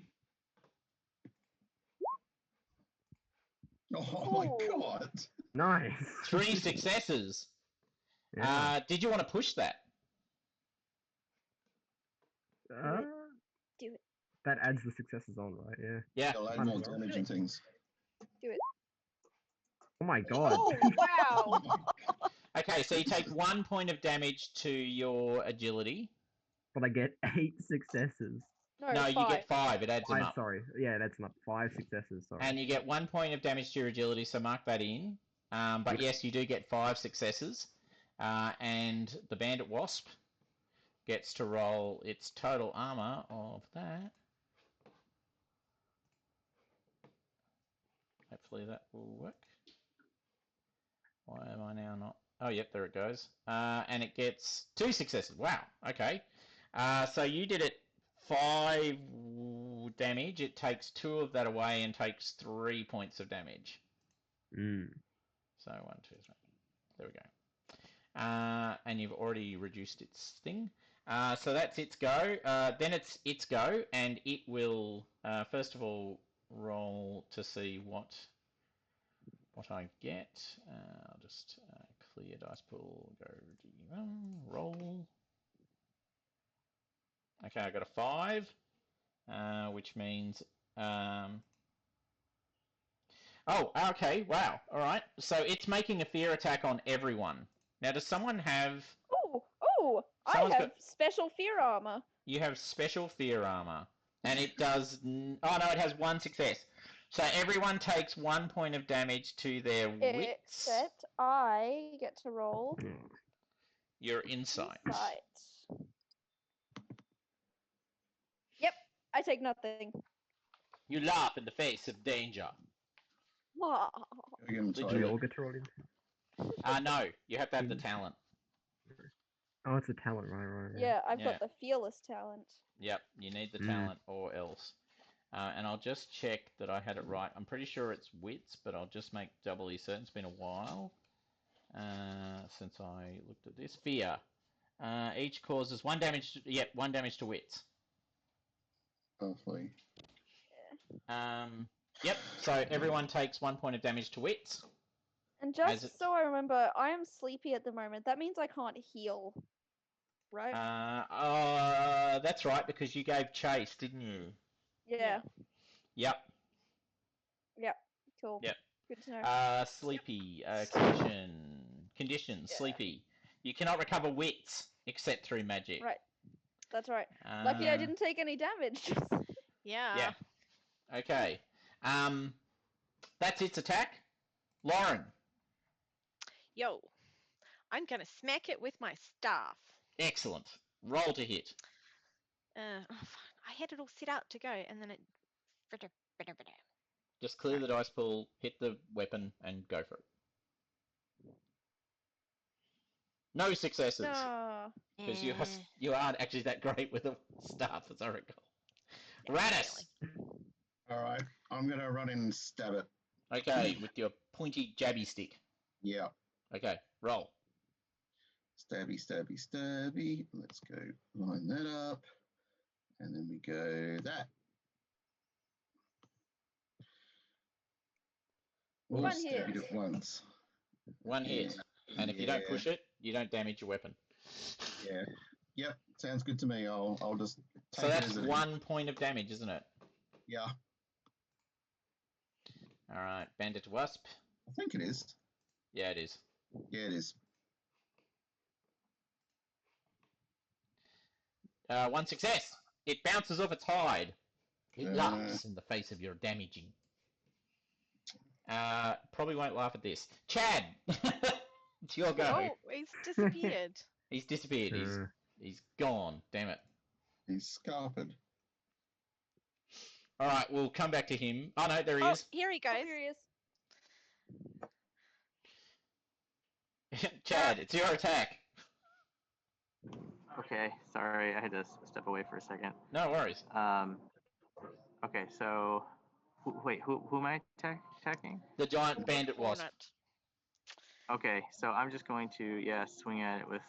Oh my God. Nice. 3 successes. Yeah. Did you want to push that? Do it. That adds the successes on, right? Yeah. Yeah. They'll add more damage and things. Do it. Oh my God. Oh, wow. Okay, so you take 1 point of damage to your agility. But I get 8 successes. No, you get 5. It adds them 5, up. sorry. Yeah, that's not 5 successes, sorry. And you get 1 point of damage to your agility, so mark that in. But yes, you do get 5 successes. And the bandit wasp gets to roll its total armor of that. Hopefully that will work. Why am I now not? Oh, yep, there it goes. And it gets 2 successes. Wow, okay. So you did it 5 damage. It takes 2 of that away and takes 3 points of damage. So 1, 2, 3. There we go. And you've already reduced its thing. So that's its go. Then it's its go, and it will first of all roll to see what I get. I'll just clear dice pool. Go roll. Okay, I got a 5, which means. Oh, okay. Wow. All right. So it's making a fear attack on everyone. Now, does someone have? Oh! I have special fear armor. You have special fear armor, and it does. Oh no, it has 1 success. So everyone takes 1 point of damage to their wits. Except I get to roll. Your insight. Yep, I take nothing. You laugh in the face of danger. Wow. Did we all get to roll in? No, you have to have the talent. Oh, it's a talent, right. Yeah, I've got the fearless talent. Yep, you need the talent or else. And I'll just check that I had it right. I'm pretty sure it's wits, but I'll just make doubly certain. It's been a while since I looked at this. Fear. Each causes 1 damage. 1 damage to wits. Hopefully. Yep. So everyone takes 1 point of damage to wits. And just so I remember, I am sleepy at the moment. That means I can't heal, right? That's right, because you gave chase, didn't you? Yeah. Yep. Yep. Cool. Yep. Good to know. Sleepy. Condition. Yeah. Sleepy. You cannot recover wits except through magic. Right. That's right. Lucky I didn't take any damage. Yeah. Okay. That's its attack. Lauren. Yo. I'm going to smack it with my staff. Excellent. Roll to hit. I had it all set out to go, and then it... Just clear the dice pool, hit the weapon, and go for it. No successes. No. Because you aren't actually that great with a staff, as I recall. Radis! All right, I'm going to run in and stab it. Okay, with your pointy jabby stick. Yeah. Okay, roll. Stabby, stabby, stabby. Let's go line that up. And then we go that. One hit. Stabbed it once. One hit. And if you don't push it, you don't damage your weapon. Yeah. Yep. Sounds good to me. I'll just take So that's it as 1 point of damage, isn't it? Yeah. All right, Bandit Wasp. I think it is. Yeah, it is. Yeah, it is. One success. It bounces off its hide. It laughs in the face of your damaging. Probably won't laugh at this. Chad, it's your go. Oh, he's disappeared. He's disappeared. He's gone. Damn it. He's scarpered. All right, we'll come back to him. Oh no, there he is. Here he goes. Oh, here he is. Chad, it's your attack. Okay, sorry, I had to step away for a second. No worries. Okay, so who am I attacking? The giant bandit wasp. Okay, so I'm just going to swing at it with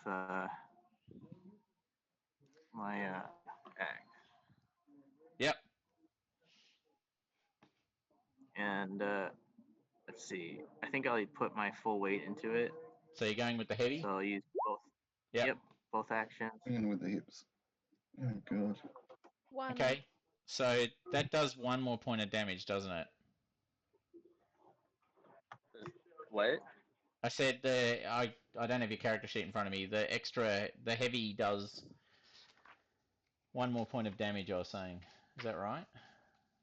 my axe. Yep. And let's see. I think I'll put my full weight into it. So you're going with the heavy? So I'll use both. Yep. Both actions. And with the hips. Oh god. One. Okay. So that does 1 more point of damage, doesn't it? What? I said I don't have your character sheet in front of me. The heavy does 1 more point of damage, I was saying. Is that right?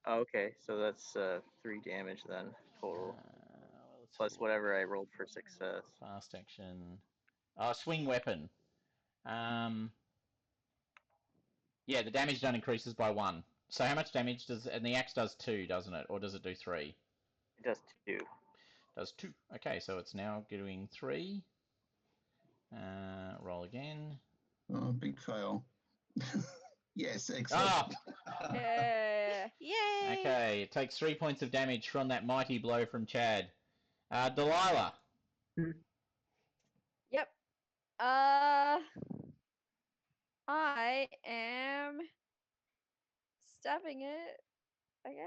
Oh, okay, so that's 3 damage then total. Plus whatever I rolled for success. Fast action. Swing weapon. Yeah, the damage done increases by 1. So how much damage does... And the axe does 2, doesn't it? Or does it do 3? It does 2. Does 2. Okay, so it's now doing 3. Roll again. Oh, big fail. Yes, excellent. Yeah. Yay! Okay, it takes 3 points of damage from that mighty blow from Chad. Delilah. Yep. I am stabbing it, I guess.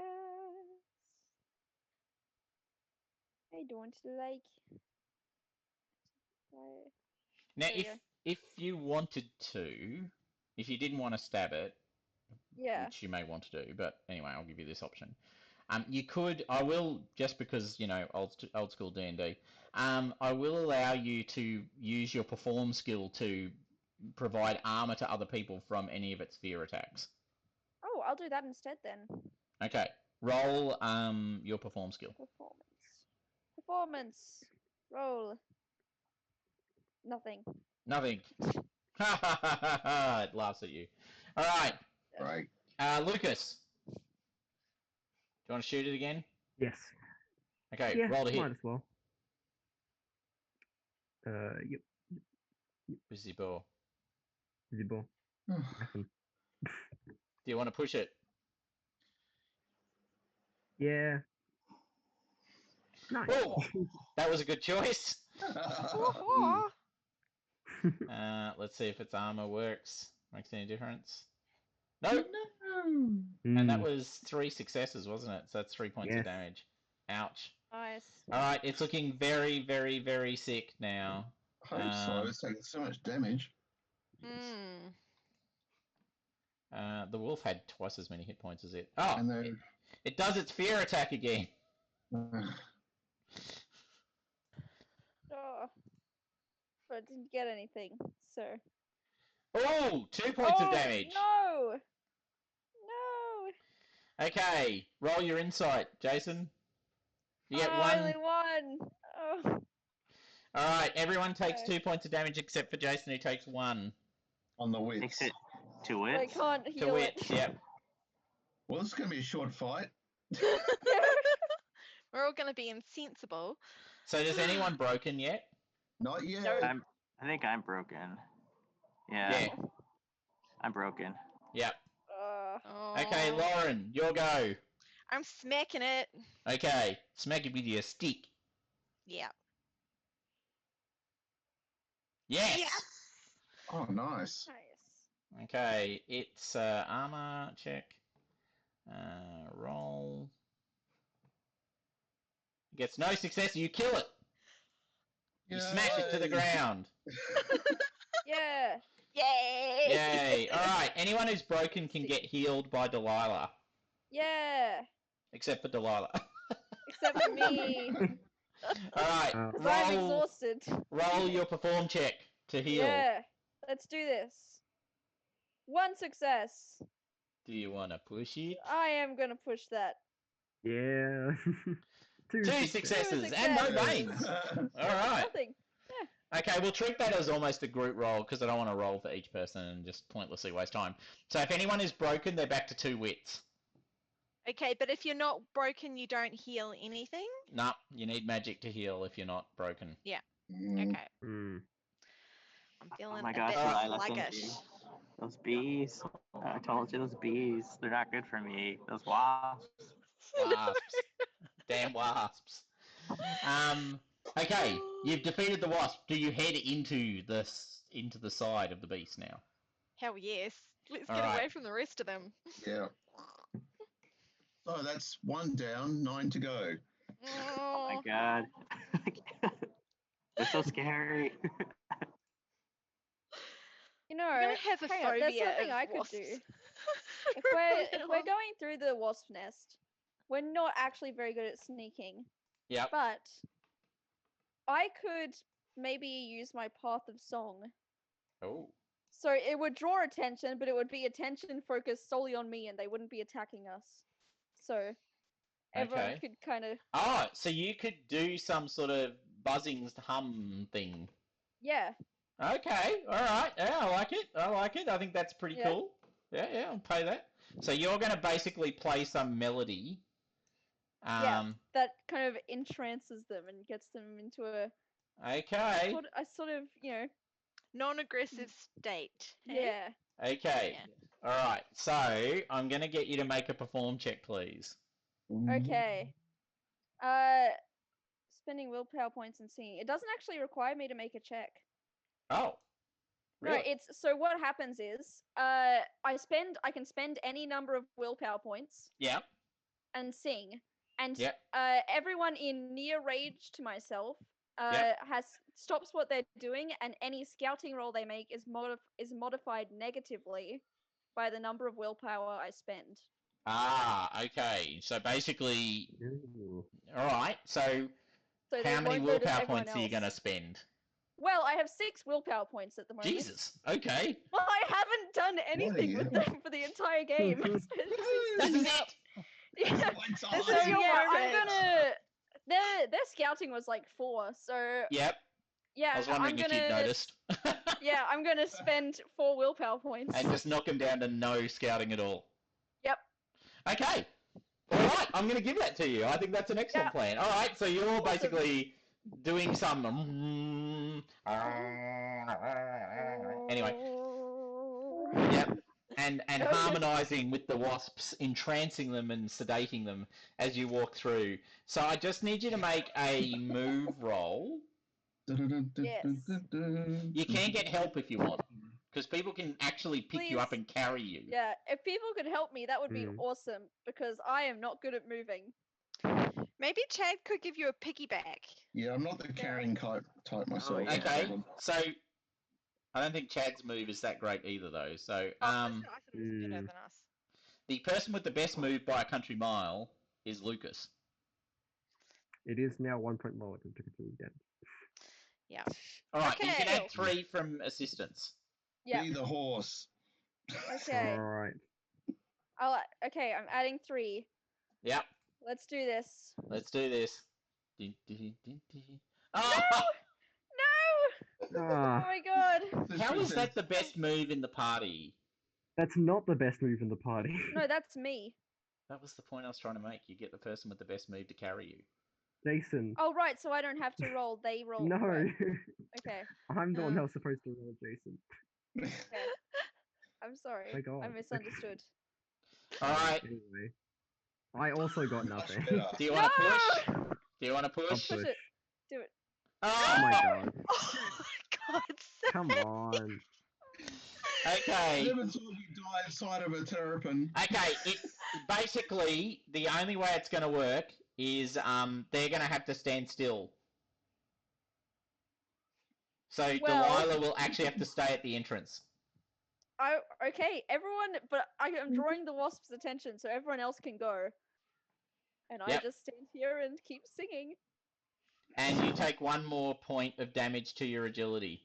I don't like. Now, There you go. if you wanted to, if you didn't want to stab it, Yeah. which you may want to do, but anyway, I'll give you this option. You could, I will, just because, old school D&D, I will allow you to use your perform skill to provide armor to other people from any of its fear attacks. Oh, I'll do that instead then. Okay, roll your perform skill. Performance. Roll. Nothing. Nothing. Ha ha ha ha ha! It laughs at you. All right. Right. Lucas. Do you want to shoot it again? Yes. Okay, Yeah, roll to hit. might as well. Yep. Busy ball. Easy ball. Nothing. Do you want to push it? Yeah. Nice. Oh, that was a good choice. Let's see if its armor works. Makes any difference? Nope. And that was 3 successes, wasn't it? So that's 3 points of damage. Ouch. Nice. All right, it's looking very, very, very sick now. I hope so. It's taking so much damage. The wolf had twice as many hit points as it. Oh, And It does its fear attack again. Oh, but I didn't get anything, so. Oh, 2 points of damage. No! No! Okay, roll your insight, Jason. You get Only one. one! Oh. Alright, everyone takes Okay. 2 points of damage except for Jason, who takes 1. On the wits. Makes it to I it. can't To heal wits, it. yep. Well, this is going to be a short fight. We're all going to be insensible. So does anyone broken yet? Not yet. No. I think I'm broken. Yeah, Yeah. I'm broken. Yep. Okay, Oh, Lauren, your go. I'm smacking it. Okay, smack it with your stick. Yeah. Yes! Oh, nice. Nice. Okay, it's armor check. Roll. Gets no success, you kill it. You smash it to the ground. Yeah. Yay! Yay. Alright, anyone who's broken can get healed by Delilah. Yeah. Except for Delilah. Except for me. Alright, Because I'm exhausted. roll your perform check to heal. Yeah. Let's do this. 1 success. Do you want to push it? I am going to push that. Yeah. 2 successes Two and no successes. veins. Alright. Nothing. Okay, we'll treat that as almost a group roll because I don't want to roll for each person and just pointlessly waste time. So if anyone is broken, they're back to 2 wits. Okay, but if you're not broken, you don't heal anything? Nah, you need magic to heal if you're not broken. Yeah. Mm. Okay. Mm. I'm feeling Oh my a gosh, bit Delilah, thank sluggish. you. Those bees. I told you, those bees. They're not good for me. Those wasps. Wasps. Damn wasps. Okay, you've defeated the wasp. Do you head into the side of the beast now? Hell yes. Let's All get right. away from the rest of them. Yeah. So that's 1 down, 9 to go. Oh my god. They're so scary. You know, I'm gonna have a hang on, there's phobia something of I could wasps. do. If we're going through the wasp nest, we're not actually very good at sneaking. Yep. But I could maybe use my Path of Song. Oh. So it would draw attention, but it would be attention focused solely on me and they wouldn't be attacking us. So everyone Okay. could kind of... Oh, so you could do some sort of buzzing hum thing. Yeah. Okay, alright. Yeah, I like it. I think that's pretty cool. Yeah, I'll pay that. So you're going to basically play some melody. Yeah, that kind of entrances them and gets them into a Okay. sort of, you know... Non-aggressive state. Hey? Yeah. Okay. Yeah. Alright, so I'm going to get you to make a perform check, please. Okay. Spending willpower points and singing. It doesn't actually require me to make a check. Oh. Really? No, it's so what happens is I can spend any number of willpower points. Yep. And sing. And Yep. everyone in near range to myself Yep. stops what they're doing, and any scouting roll they make is modified negatively by the number of willpower I spend. Ah, okay. So basically, Ooh. alright, so how many willpower points are you going to spend? Well, I have 6 willpower points at the moment. Jesus, okay. Well, I haven't done anything with them for the entire game. This is it! Yeah. Points This So is your yeah, I'm moment. gonna. Their scouting was like 4, so Yep. yeah, I was wondering if you'd noticed. Yeah, I'm gonna spend 4 willpower points. And just knock him down to no scouting at all. Yep. Okay. Alright, I'm going to give that to you. I think that's an excellent plan. Alright, so you're basically doing some... Anyway. Yep. And harmonizing with the wasps, entrancing them and sedating them as you walk through. So I just need you to make a move roll. Yes. You can get help if you want, because people can actually pick you up and carry you. Yeah, if people could help me, that would be Mm. awesome, because I am not good at moving. Maybe Chad could give you a piggyback. Yeah, I'm not the carrying type myself. yeah. Okay, so I don't think Chad's move is that great either, though. So I thought it was better than us. the person with the best move by a country mile is Lucas. It is now 1 point lower than typical again. Yeah. All right, you can Okay. add 3 from assistance. Yeah. Be the horse. Okay. All right. Okay, I'm adding 3. Yep. Let's do this. Let's do this. No! No! Ah, Oh my god. How is that the best move in the party? that's not the best move in the party. No, that's me. That was the point I was trying to make. You get the person with the best move to carry you. Jason. Oh, right, so I don't have to roll. They roll. No. Right. Okay. I'm the one that was supposed to roll, Jason. Okay. I'm sorry. My God. I misunderstood. All right. Anyway, I also got nothing. Do you want to push? Do you want to I'll push? push. it. Do it. Oh Oh! my God. Oh my God. Come on. I Okay. never thought you'd die inside of a terrapin. Okay. Basically, the only way it's going to work is they're going to have to stand still. So Well- Delilah will actually have to stay at the entrance. Okay, everyone, but I'm drawing the wasp's attention so everyone else can go. And I Yep. just stand here and keep singing. And you take 1 more point of damage to your agility.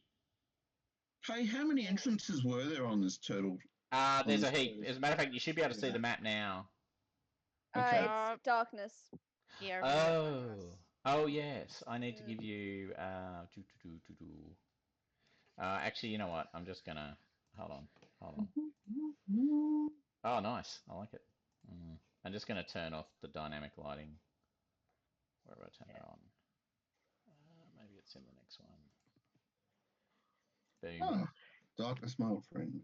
Hey, how many entrances were there on this turtle? There's a heap. As a matter of fact, you should be able to see the map now. Okay. It's darkness. Yeah. Oh yes. I need to give you actually, you know what? I'm just gonna hold on. Oh, nice. I like it. I'm just gonna turn off the dynamic lighting. Where do I turn it on? Maybe it's in the next one. Boom. Oh, darkness, my old friend.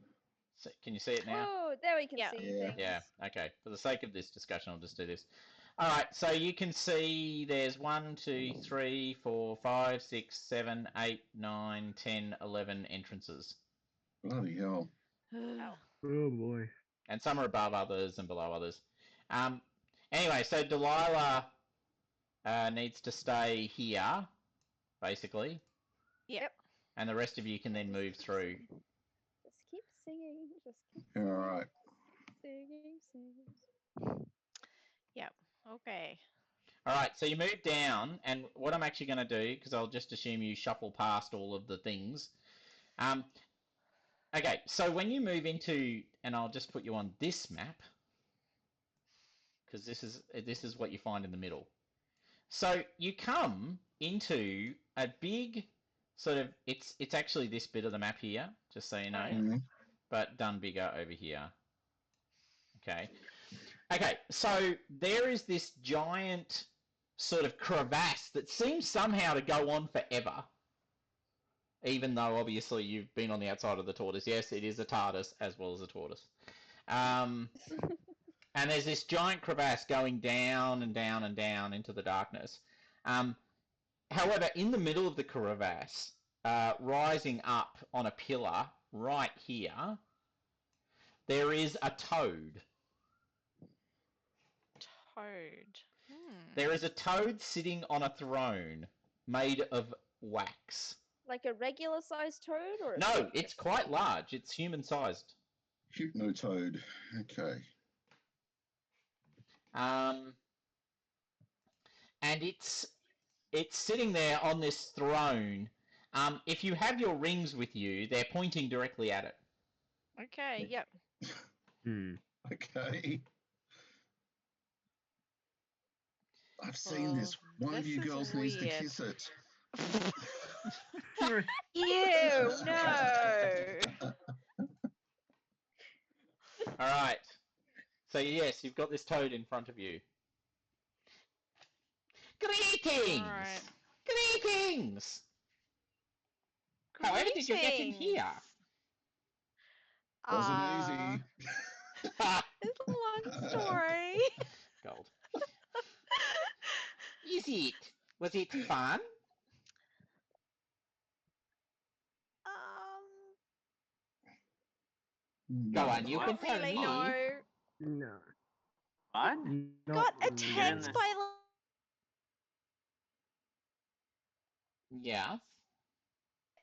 So, can you see it now? Oh, there we can Yeah. see Yeah. things. Yeah, okay. For the sake of this discussion, I'll just do this. All right, so you can see there's 1, 2, 3, 4, 5, 6, 7, 8, 9, 10, 11 entrances. Bloody hell. Ow. Oh boy. And some are above others and below others. Anyway, so Delilah needs to stay here, basically. Yep. And the rest of you can then move through. Just keep singing. Just keep All singing. right. Singing. Yep. Okay. All right, so you move down, and what I'm actually going to do, because I'll just assume you shuffle past all of the things. Okay, so when you move into, and I'll just put you on this map, because this is what you find in the middle. So you come into a big sort of, it's actually this bit of the map here, just so you know, Mhm. but done bigger over here. Okay. Okay, so there is this giant sort of crevasse that seems somehow to go on forever. Even though obviously you've been on the outside of the tortoise. Yes, it is a TARDIS as well as a tortoise. And there's this giant crevasse going down and down and down into the darkness. However, in the middle of the crevasse, rising up on a pillar right here, there is a toad. Toad. There is a toad sitting on a throne made of wax. Like a regular sized toad, or No, it's quite large. It's human-sized. Hypnotoad. Okay. And it's sitting there on this throne. If you have your rings with you, they're pointing directly at it. Okay. Yep. Okay. I've seen this. One of this you is girls needs to weird. kiss it. Ew, no. All right. So yes, you've got this toad in front of you. Greetings! All right. Greetings! However did you get in here? Wasn't easy. It's a long story. Gold. Is it? Was it fun? Go on, you can Not tell really, me. no. No. Fun? Not Got attacked really. by. Yes.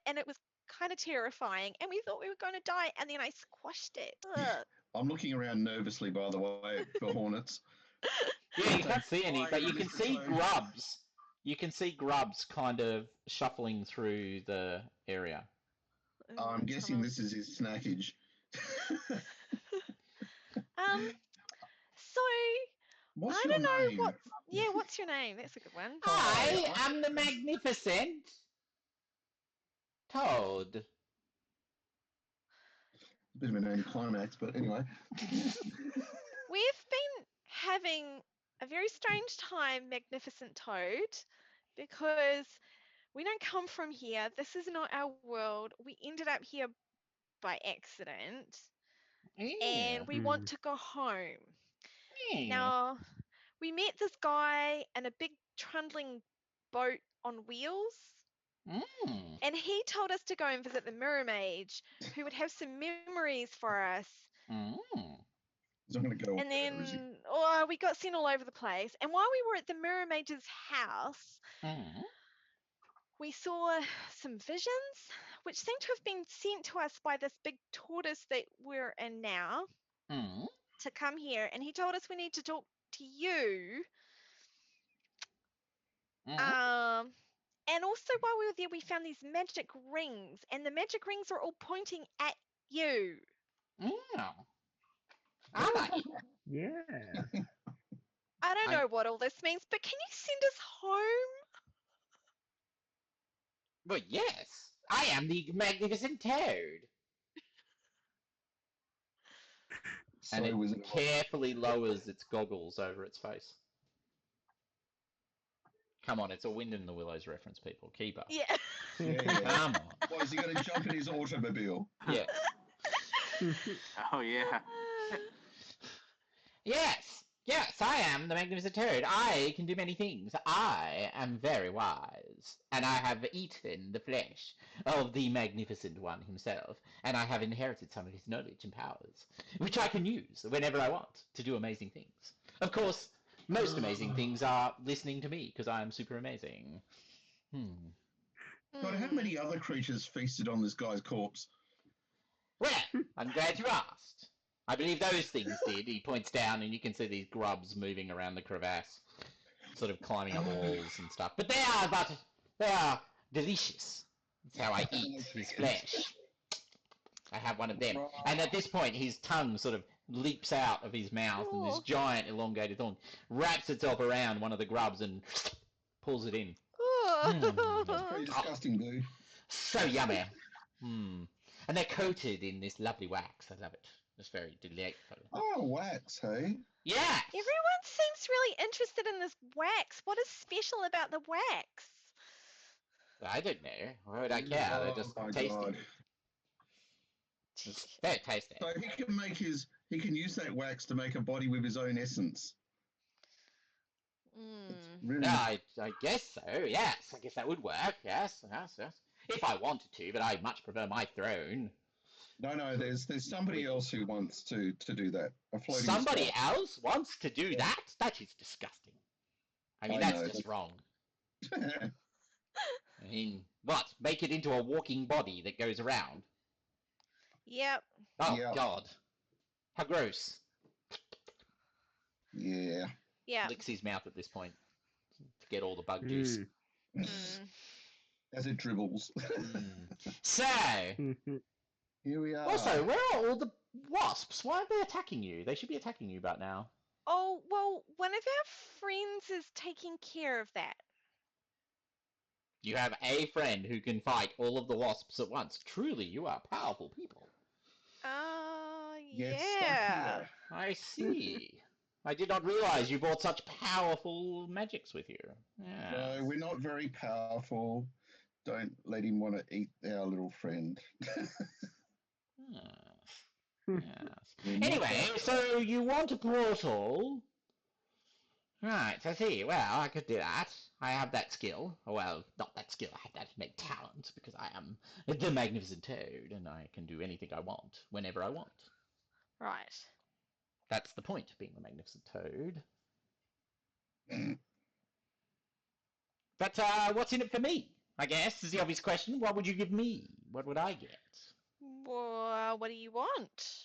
And it was kind of terrifying, and we thought we were going to die, and then I squashed it. Ugh. I'm looking around nervously, by the way, for hornets. Yeah, you can't see any, but you can see grubs. You can see grubs kind of shuffling through the area. I'm guessing this is his snackage. So What's I your don't know name? what's your name? That's a good one. I am the magnificent Toad. A bit of an anticlimax, but anyway. We've been having a very strange time, Magnificent Toad, because we don't come from here. This is not our world. We ended up here by accident, and we want to go home. Now, we met this guy in a big trundling boat on wheels, and he told us to go and visit the Mirror Mage, who would have some memories for us. He's not going to go And there, is he? then we got sent all over the place. And while we were at the Mirror Mage's house, we saw some visions, which seem to have been sent to us by this big tortoise that we're in now to come here. And he told us we need to talk to you. And also while we were there, we found these magic rings, and the magic rings are all pointing at you. Are they? Yeah. I don't know what all this means, but can you send us home? Well, yes. I am the magnificent Toad. So and was it it carefully lowers its goggles over its face. Come on, it's a Wind in the Willows reference, people. Keep up. Yeah. Come on. What, is he going to jump in his automobile? Yeah. Oh, yeah. Yes, I am the Magnificent Toad. I can do many things. I am very wise, and I have eaten the flesh of the Magnificent One himself, and I have inherited some of his knowledge and powers, which I can use whenever I want to do amazing things. Of course, most amazing things are listening to me, because I am super amazing. God, how many other creatures feasted on this guy's corpse? Well, I'm glad you asked. I believe those things did. He points down and you can see these grubs moving around the crevasse, sort of climbing up walls and stuff. But they are delicious. That's how I eat his flesh. I have one of them. And at this point, his tongue sort of leaps out of his mouth and this giant elongated thorn wraps itself around one of the grubs and pulls it in. That's pretty disgusting, dude. So yummy. And they're coated in this lovely wax. I love it. It's very delightful. Oh, wax, hey? Yeah. Everyone seems really interested in this wax. What is special about the wax? I don't know. Why would I care? They're just tasty. It's very tasty. So he can use that wax to make a body with his own essence. Really... I guess so, yes. I guess that would work, yes. If I wanted to, but I much prefer my throne. No, there's somebody else who wants to do that. Somebody else wants to do that? That is disgusting. I mean, that's just wrong. I mean, what? Make it into a walking body that goes around? Yep. Oh, yep. God. How gross. Yeah. Yeah. Licks his mouth at this point to get all the bug juice. As it dribbles. So... Here we are. Also, where are all the wasps? Why are they attacking you? They should be attacking you about now. Oh, well, one of our friends is taking care of that. You have a friend who can fight all of the wasps at once. Truly, you are powerful people. Yeah. I see. I did not realize you brought such powerful magics with you. No, we're not very powerful. Don't let him want to eat our little friend. Yes. Anyway, so you want a portal? Right, I see. Well, I could do that. I have that skill. Well, not that skill. I have that talent because I am the Magnificent Toad, and I can do anything I want whenever I want. Right. That's the point of being the Magnificent Toad. But what's in it for me? I guess is the obvious question. What would you give me? What would I get? Well, what do you want?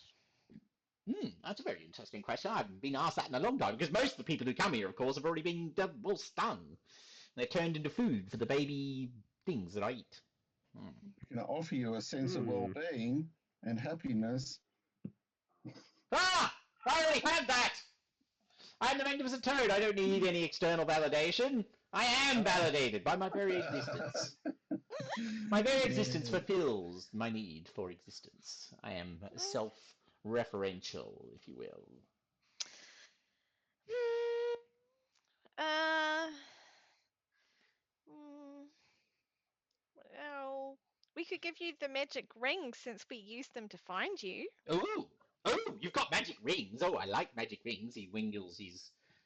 That's a very interesting question. I haven't been asked that in a long time, because most of the people who come here, of course, have already been, well, stung. They're turned into food for the baby things that I eat. We're going to offer you a sense of well-being and happiness. Ah! I already have that! I'm the magnificent toad. I don't need any external validation. I am validated by my very existence. My very existence fulfills my need for existence. I am self-referential, if you will. Well, we could give you the magic rings since we used them to find you. Oh, you've got magic rings. Oh, I like magic rings. He wingles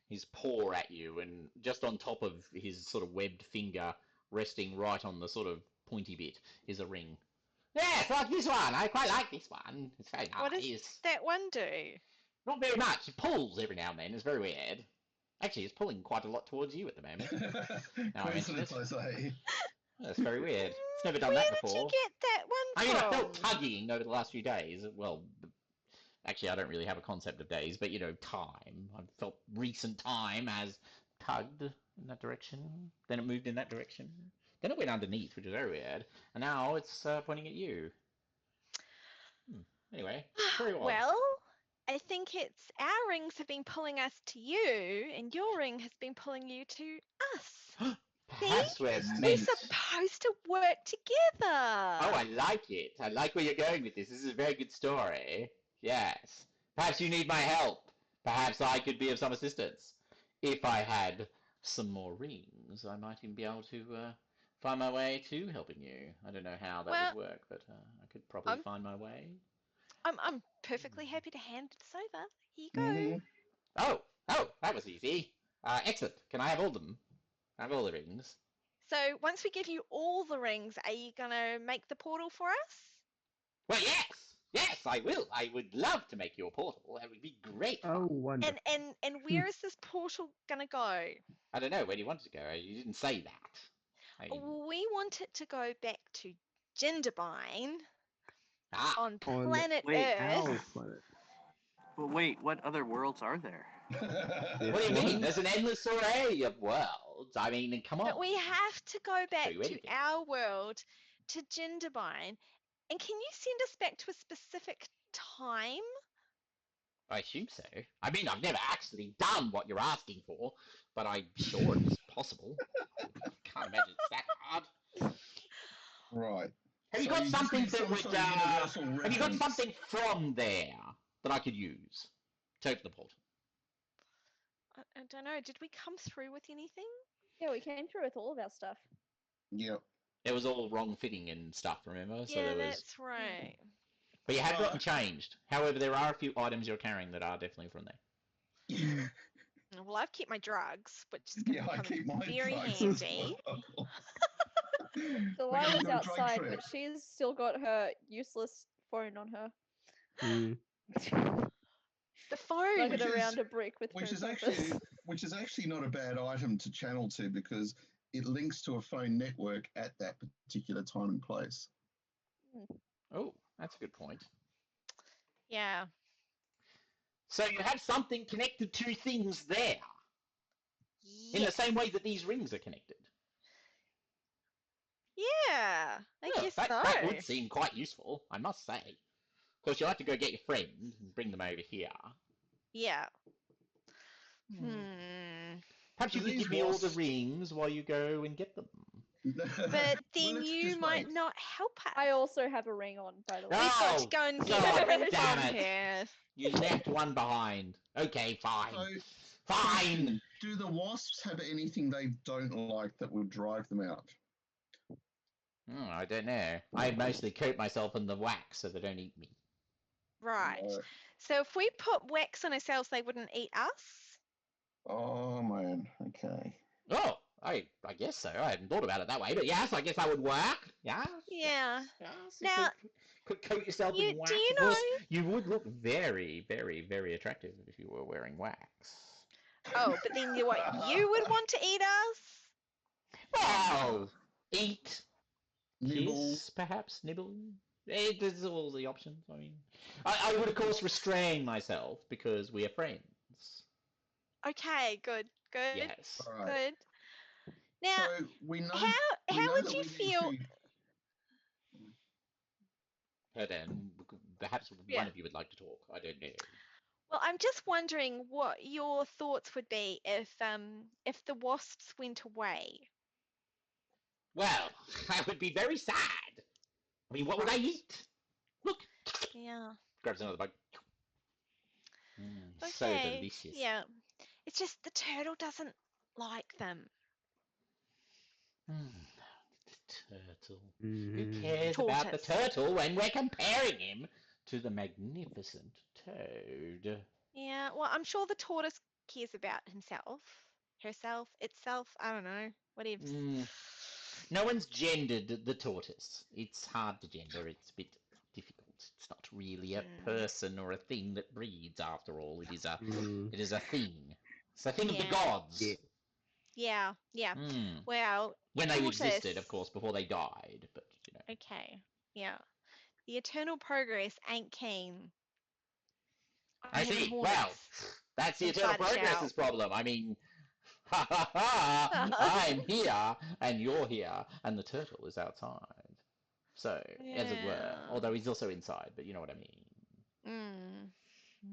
his paw at you, and just on top of his sort of webbed finger, resting right on the sort of pointy bit, is a ring. Yes, like this one. I quite like this one. It's very nice. What does that one do? Not very much. It pulls every now and then. It's very weird. Actually, it's pulling quite a lot towards you at the moment. Coincidence, I say. That's very weird. It's never done that before. Where did you get that one from? I mean, I felt tugging over the last few days. Well, actually, I don't really have a concept of days, but, time. I felt recent time has tugged in that direction. Then it moved in that direction. Then it went underneath, which is very weird. And now it's pointing at you. Anyway, very odd. Well, I think it's our rings have been pulling us to you, and your ring has been pulling you to us. Perhaps we're We're supposed to work together. Oh, I like it. I like where you're going with this. This is a very good story. Yes. Perhaps you need my help. Perhaps I could be of some assistance. If I had some more rings, I might even be able to find my way to helping you. I don't know how that would work, but I could probably find my way. I'm perfectly happy to hand this over. Here you go. Oh, that was easy. Excellent. Can I have all of them? I have all the rings. So once we give you all the rings, are you going to make the portal for us? Well, yes. Yes, I will. I would love to make your portal. That would be great. Oh, wonderful. And where is this portal going to go? I don't know. Where do you want it to go? You didn't say that. We want it to go back to Genderbine on planet Earth. But wait, what other worlds are there? What do you mean? There's an endless array of worlds. I mean, come on. But we have to go back to our world, to Genderbine. And can you send us back to a specific time? I assume so. I mean, I've never actually done what you're asking for, but I'm sure it's possible. I can't imagine it's that hard. Right. Have you got something that would? Have you got something from there that I could use to open the portal? I don't know. Did we come through with anything? Yeah, we came through with all of our stuff. Yep. It was all wrong fitting and stuff, remember? So there was... that's right. But you have gotten changed. However, there are a few items you're carrying that are definitely from there. Well, I've kept my drugs, which is going to become very handy. Delilah's outside, but she's still got her useless phone on her. The phone. Lugged around a brick with which is actually not a bad item to channel to, because it links to a phone network at that particular time and place. Oh, that's a good point. Yeah. So you have something connected to things there. Yes. In the same way that these rings are connected. Yeah, I guess so. That would seem quite useful, I must say. Of course, you'll have to go get your friend and bring them over here. Yeah. Perhaps you could give me all the rings while you go and get them. But then you might not help us. I also have a ring on, by the way. We've got to go and get a ring from here. You left one behind. Okay, fine. Fine. Do the wasps have anything they don't like that would drive them out? I don't know. I mostly coat myself in the wax so they don't eat me. Right. So if we put wax on ourselves, they wouldn't eat us? Oh, man. Okay. Oh, I guess so. I hadn't thought about it that way, but yes, I guess that would work. Yeah. Yeah. Yes, now, could coat yourself in wax. Do you know? You would look very, very, very attractive if you were wearing wax. Oh, but then you would want to eat us? Well, eat. Nibble. Kiss, perhaps, nibble. There's all the options. I mean, I would of course restrain myself because we are friends. Okay, good. Yes. All right. Good. Now, So we know. how would you feel? Then perhaps one of you would like to talk. I don't know. Well, I'm just wondering what your thoughts would be if the wasps went away. Well, I would be very sad. I mean, what would I eat? Look. Yeah. Grabs another bite. Okay. So delicious. Yeah. It's just the turtle doesn't like them. The turtle. Mm. Who cares about the turtle when we're comparing him to the magnificent toad? Yeah, well, I'm sure the tortoise cares about himself, herself, itself. I don't know. Whatever. No one's gendered the tortoise. It's hard to gender. It's a bit difficult. It's not really a person or a thing that breeds. After all, it is a thing. It's a thing of the gods. Yeah. Well, when they tortoise. existed, of course, before they died. But you know. Okay. Yeah. The eternal progress ain't keen. I see. Well, that's the eternal progress's problem. I mean, ha ha ha! I'm here and you're here, and the turtle is outside. So, as it were, although he's also inside, but you know what I mean.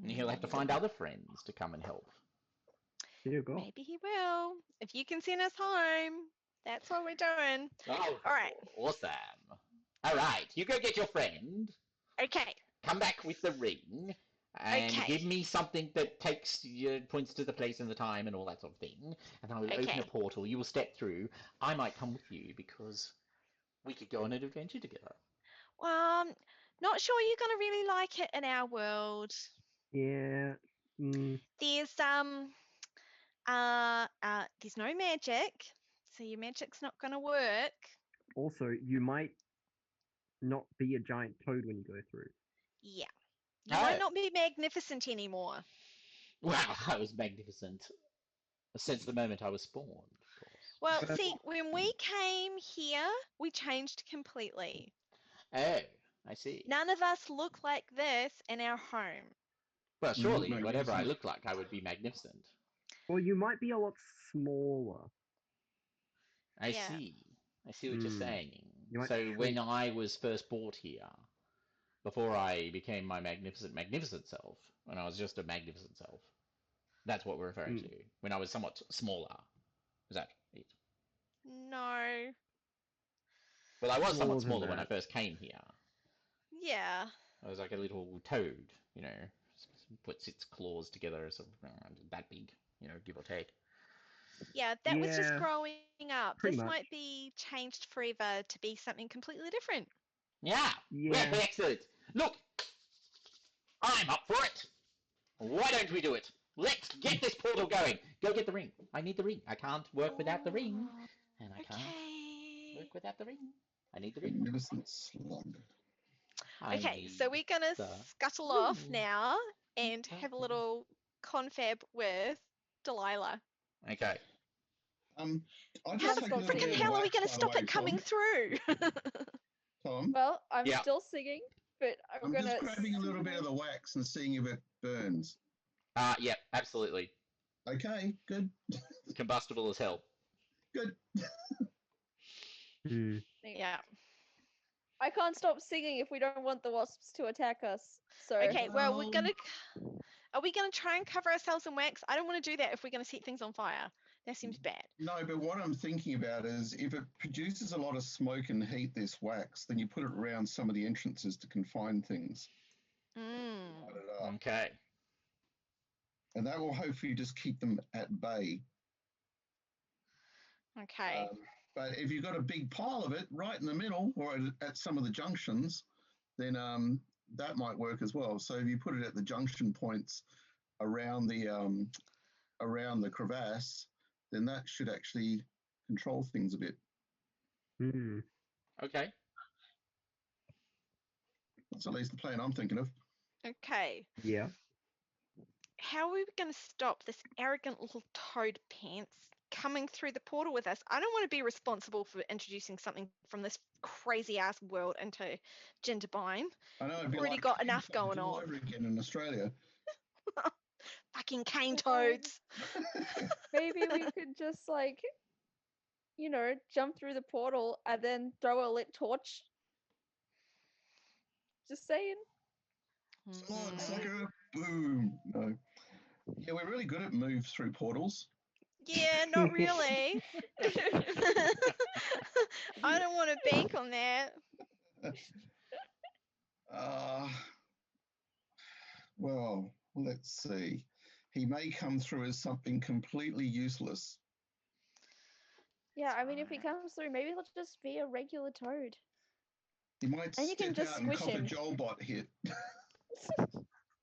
And he'll have to find other friends to come and help. There you go. Maybe he will. If you can send us home, that's what we're doing. Oh, all right. Awesome. All right, you go get your friend. Okay. Come back with the ring. And give me something that points to the place and the time and all that sort of thing. And I will open a portal. You will step through. I might come with you because we could go on an adventure together. Well, not sure you're going to really like it in our world. Yeah. There's there's no magic, so your magic's not going to work. Also, you might not be a giant toad when you go through. Yeah. You might not be magnificent anymore. Wow, I was magnificent since the moment I was spawned, of course. Well, see, when we came here, we changed completely. Oh, I see. None of us look like this in our home. Well, surely, whatever I look like, I would be magnificent. Well, you might be a lot smaller. I see. I see what you're saying. So when I was first brought here, before I became my magnificent self, when I was just a magnificent self, that's what we're referring to. When I was somewhat smaller. Is that it? No. Well, I was somewhat smaller when I first came here. Yeah. I was like a little toad, you know, puts its claws together, sort of that big, you know, give or take. Yeah, that was just growing up. Pretty This much. might be changed forever to be something completely different. Yeah. Excellent. Look, I'm up for it. Why don't we do it? Let's get this portal going. Go get the ring. I need the ring. I can't work without the ring. And I can't work without the ring. I need the ring. Magnificent slug. Okay, so we're going to scuttle off now and have a little confab with Delilah. Okay. I'll just take a little bit of hell are we wax, going to by stop the way, it coming through? Tom? Well, I'm still singing, but I'm gonna just grabbing a little bit of the wax and seeing if it burns. Yeah, absolutely. Okay, good. Combustible as hell. Good. Yeah. I can't stop singing if we don't want the wasps to attack us. So okay, well, are we gonna try and cover ourselves in wax? I don't want to do that if we're gonna set things on fire. That seems bad. No, but what I'm thinking about is if it produces a lot of smoke and heat, this wax, then you put it around some of the entrances to confine things. Okay. And that will hopefully just keep them at bay. Okay. But if you've got a big pile of it right in the middle or at some of the junctions, then that might work as well. So if you put it at the junction points around the crevasse, then that should actually control things a bit. Okay. That's at least the plan I'm thinking of. Okay. Yeah. How are we going to stop this arrogant little toad pants coming through the portal with us. I don't want to be responsible for introducing something from this crazy ass world into Gingerbine. I know. It'd be Already like got enough going all on. over again in Australia. Fucking cane toads. Maybe we could just like, jump through the portal and then throw a lit torch. Just saying. Come on, sucker! Boom! No. Yeah, we're really good at moves through portals. Yeah, not really. I don't want to bank on that. Well, let's see. He may come through as something completely useless. Yeah, I mean, if he comes through, maybe he'll just be a regular toad. He might And you can step just out and squish cop a him. Joelbot hit.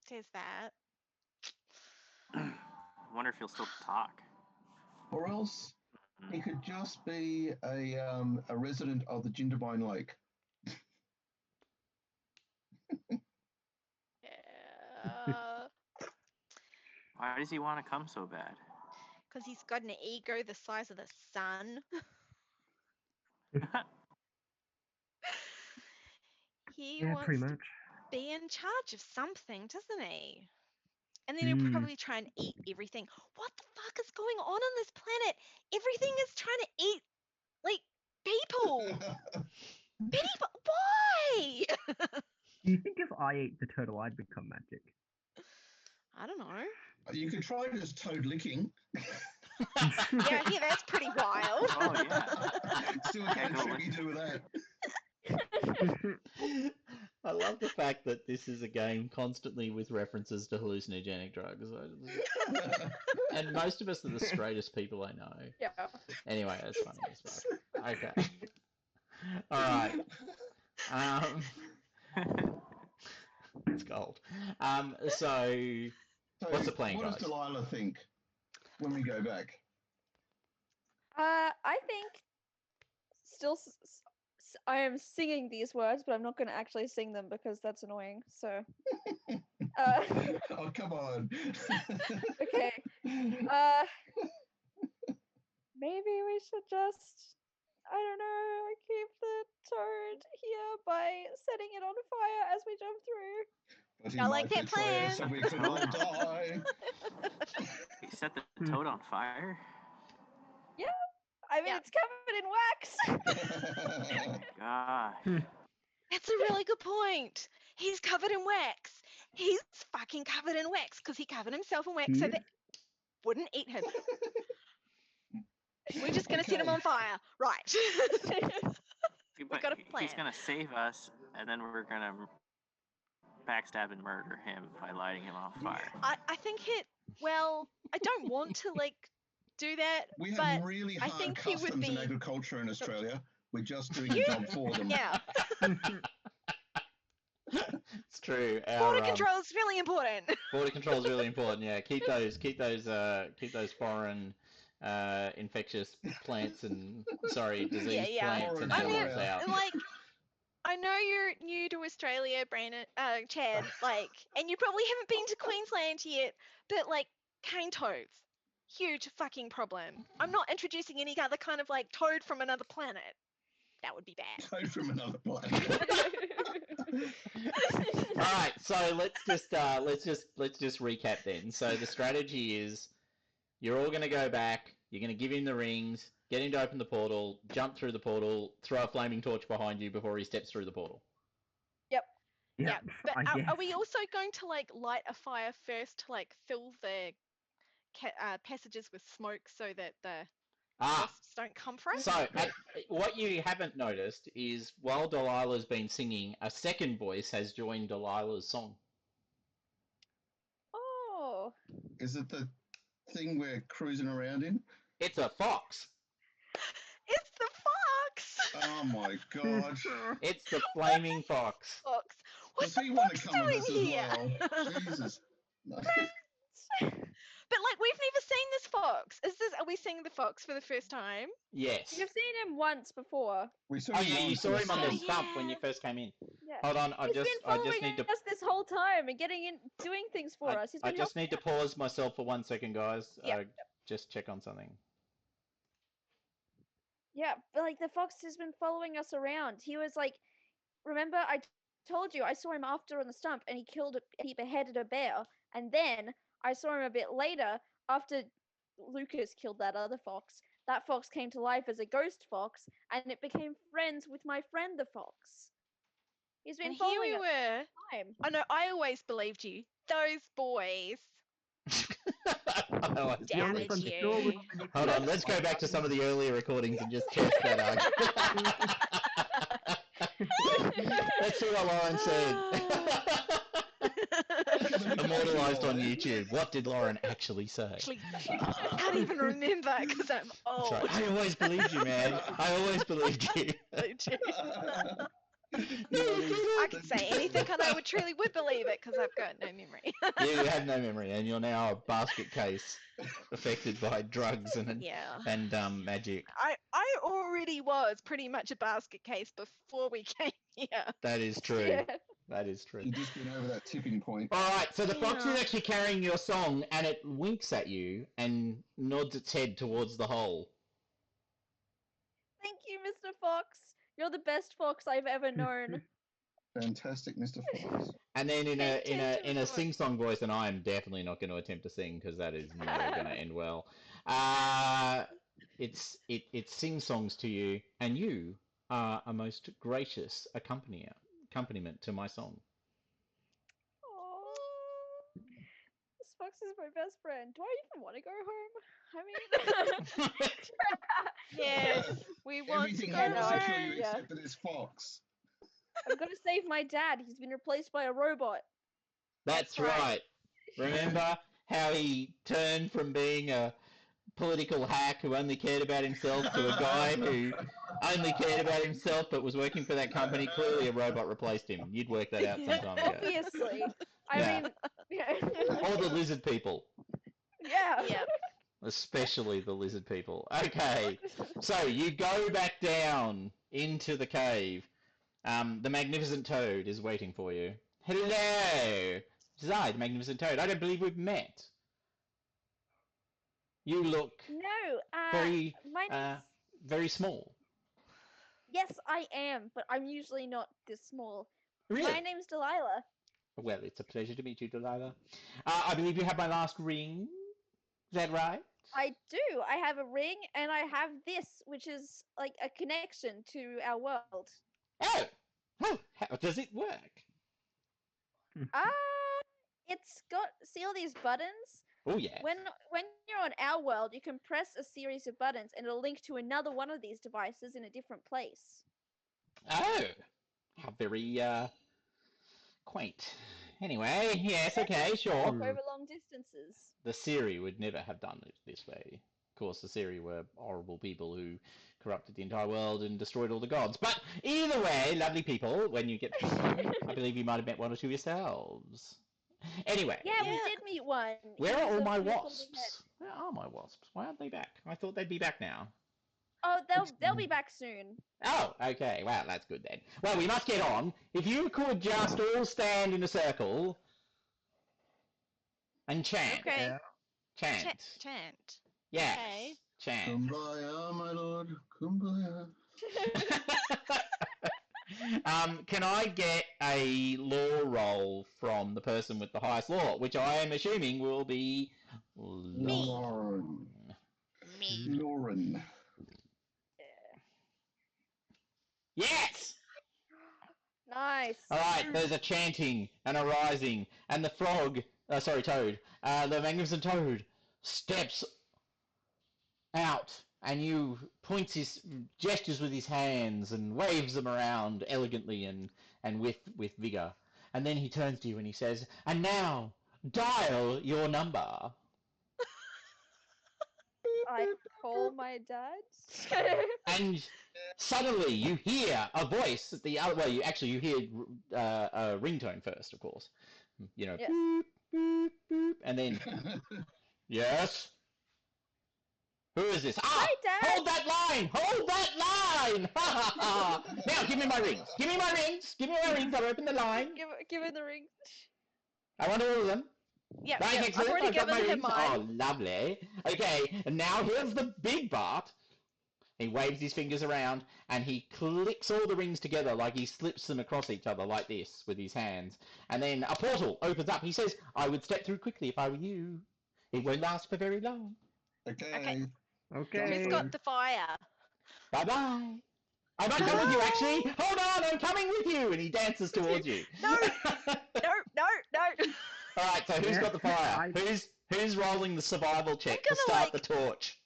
Says that. I wonder if he'll still talk. Or else he could just be a resident of the Gingerbine Lake. Yeah. Why does he want to come so bad? Because he's got an ego the size of the sun. He Yeah, pretty wants to much. be in charge of something, doesn't he? And then he'll probably try and eat everything. What the fuck is going on this planet? Everything is trying to eat, like, people. Why? Do you think if I ate the turtle, I'd become magic? I don't know. You could try just toad licking. Yeah, that's pretty wild. Oh, yeah. See what kind of trick you do with that. I love the fact that this is a game constantly with references to hallucinogenic drugs. And most of us are the straightest people I know. Yeah. Anyway, that's funny as fuck. Okay. Alright. It's gold. So what's the plan, what guys? does Delilah think when we go back? I think still I am singing these words, but I'm not going to actually sing them because that's annoying. So Oh, come on. okay. Maybe we should just, I don't know, keep the toad here by setting it on fire as we jump through. But he I like might that betray plan. us and we could all die. He set the toad on fire? Yeah. I mean, it's covered in wax. God. That's a really good point. He's covered in wax. He's fucking covered in wax because he covered himself in wax so that wouldn't eat him. We're just going to set him on fire. Right. We got a plan. He's going to save us, and then we're going to backstab and murder him by lighting him on fire. I think I don't want to, do that, We but have really I hard think he would customs be... and agriculture in Australia. We're just doing a job for them. Yeah. It's true. Border control is really important. Border control is really important. Yeah, keep those foreign infectious plants and diseased plants and animals out. I know you're new to Australia, Brandon, Chad, and you probably haven't been to Queensland yet, but cane toads, huge fucking problem. I'm not introducing any other kind of toad from another planet. That would be bad. Toad from another planet. All right, so let's just recap then. So the strategy is you're all going to go back. You're going to give him the rings, get him to open the portal, jump through the portal, throw a flaming torch behind you before he steps through the portal. Yep. Yeah. But are we also going to light a fire first to fill the passages with smoke so that the wasps don't come for us? So what you haven't noticed is while Delilah's been singing, a second voice has joined Delilah's song. Oh. Is it the thing we're cruising around in? It's a fox. It's the fox. Oh my god. It's the flaming fox. Fox. What's Does he want to come with us as well? Jesus. No. But we've never seen this fox. Are we seeing the fox for the first time? Yes. You've seen him once before. We saw you saw him on the once. stump when you first came in. Yeah. Hold on, I just need to. Us this whole time and doing things for us. I just need to pause myself for 1 second, guys. Yeah. Just check on something. Yeah, but like the fox has been following us around. He was like, remember I told you I saw him after on the stump, and he beheaded a bear, and then I saw him a bit later after Lucas killed that other fox. That fox came to life as a ghost fox, and it became friends with my friend the fox. He's been And here following we us were. time. I know. I always believed you. Those boys To be honest, damage I'm you. sure we've been Hold on, let's go back to some of the earlier recordings and just test that argument. Let's see what Lauren said. Immortalized on YouTube. What did Lauren actually say? Actually, I can't even remember because I'm That's old. right. I always believed you, man. I always believed you. I could say anything and I would truly would believe it because I've got no memory. You have no memory, and you're now a basket case affected by drugs and Yeah. and magic. I already was pretty much a basket case before we came here. That is true. Yeah. That is true. You've just been over that tipping point. All right, so the fox is Yeah. actually carrying your song, and it winks at you and nods its head towards the hole. Thank you, Mr. Fox. You're the best fox I've ever known. Fantastic, Mr. Fox. And then in Fantastic a fox. sing-song voice, and I am definitely not going to attempt to sing because that is never going to end well. It sings songs to you, and you are a most gracious accompaniment to my song. Aww. This fox is my best friend. Do I even want to go home? I mean, Yes, we want to Everything go happens to home. kill you Yeah. except for this fox. I'm gonna save my dad. He's been replaced by a robot. That's right. Remember how he turned from being a political hack who only cared about himself to a guy who only cared about himself but was working for that company? Clearly a robot replaced him. You'd worked that out some time ago. Obviously. Yeah. I mean, Or the lizard people. yeah. Yep. Especially the lizard people. Okay, so you go back down into the cave. The Magnificent Toad is waiting for you. Hello! Zai, the Magnificent Toad. I don't believe we've met. You look No, very, my name's... very small. Yes, I am, but I'm usually not this small. Really? My name's Delilah. Well, it's a pleasure to meet you, Delilah. I believe you have my last ring. Is that right? I do. I have a ring, and I have this, which is like a connection to our world. Oh! How does it work? It's got, see all these buttons? Oh, yeah. When you're on our world, you can press a series of buttons, and it'll link to another one of these devices in a different place. Oh! How very, quaint. Anyway, yes, okay, sure. Walk over long distances. The Siri would never have done it this way. Of course, the Siri were horrible people who corrupted the entire world and destroyed all the gods. But either way, lovely people, when you get to meet them, I believe you might have met one or two yourselves. Anyway. Yeah, we did meet one. Where He are was all a my beautiful wasps? brunette. Where are my wasps? Why aren't they back? I thought they'd be back now. Oh, they'll be back soon. Oh, okay. Well, that's good then. Well, we must get on. If you could just all stand in a circle and chant. Okay. Yeah. Chant. Chant. Yes. Okay. Chant. Kumbaya, my lord. Kumbaya. Can I get a law roll from the person with the highest law, which I am assuming will be Lauren. Me. Lauren. Yes! Nice. All right, there's a chanting and a rising, and the frog, Toad, the Magnificent Toad steps out and you points his gestures with his hands and waves them around elegantly and with vigor. And then he turns to you and he says, "And now, dial your number." I call my dad. And suddenly you hear a voice at the other. Well, you hear a ringtone first, of course. You know, Yes. boop, boop, boop, and then yes. Who is this? Ah! Hi, Dad. Hold that line! Hold that line! Ha ha ha! Now give me my rings! Give me my rings! Give me my rings! I'll open the line. Give her the ring. I want all of them. Yep, Right, yep. excellent. I've already I've got given my him rings. mine. Oh, lovely. Okay, and now here's the big part. He waves his fingers around, and he clicks all the rings together, like he slips them across each other like this with his hands. And then a portal opens up. He says, I would step through quickly if I were you. It won't last for very long. Okay. Okay. Who's got the fire? Bye-bye. I might come with you, actually. Hold on, I'm coming with you. And he dances towards you. No. No. All right, so who's got the fire? Who's rolling the survival check to start the torch?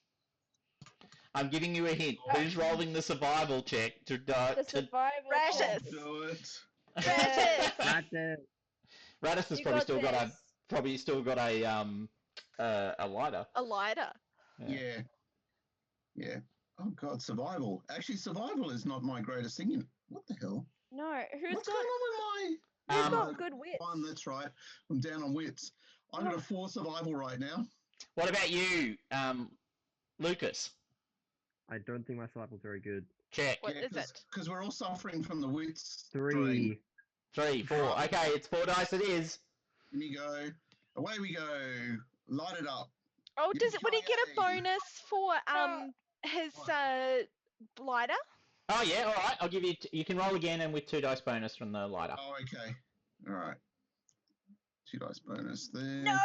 I'm giving you a hint. Who's rolling the survival check to The survival Rashis. Do it. Rashis. Radis has probably still got a lighter. A lighter. Yeah. Oh God, survival. Actually, survival is not my greatest thing. What the hell? No, What's going on with my? Who's got good wits? One, that's right. I'm down on wits. I've got a 4 survival right now. What about you, Lucas? I don't think my survival's very good. Check. What is it? Because we're all suffering from the wits. 3. 3, 4. Okay, it's 4 dice. It is. Here we go. Away we go. Light it up. Oh, would he get a bonus for his lighter? Oh yeah, all right. I'll give you. You can roll again, and with 2 dice bonus from the lighter. Oh, okay. All right. 2 dice bonus there. No.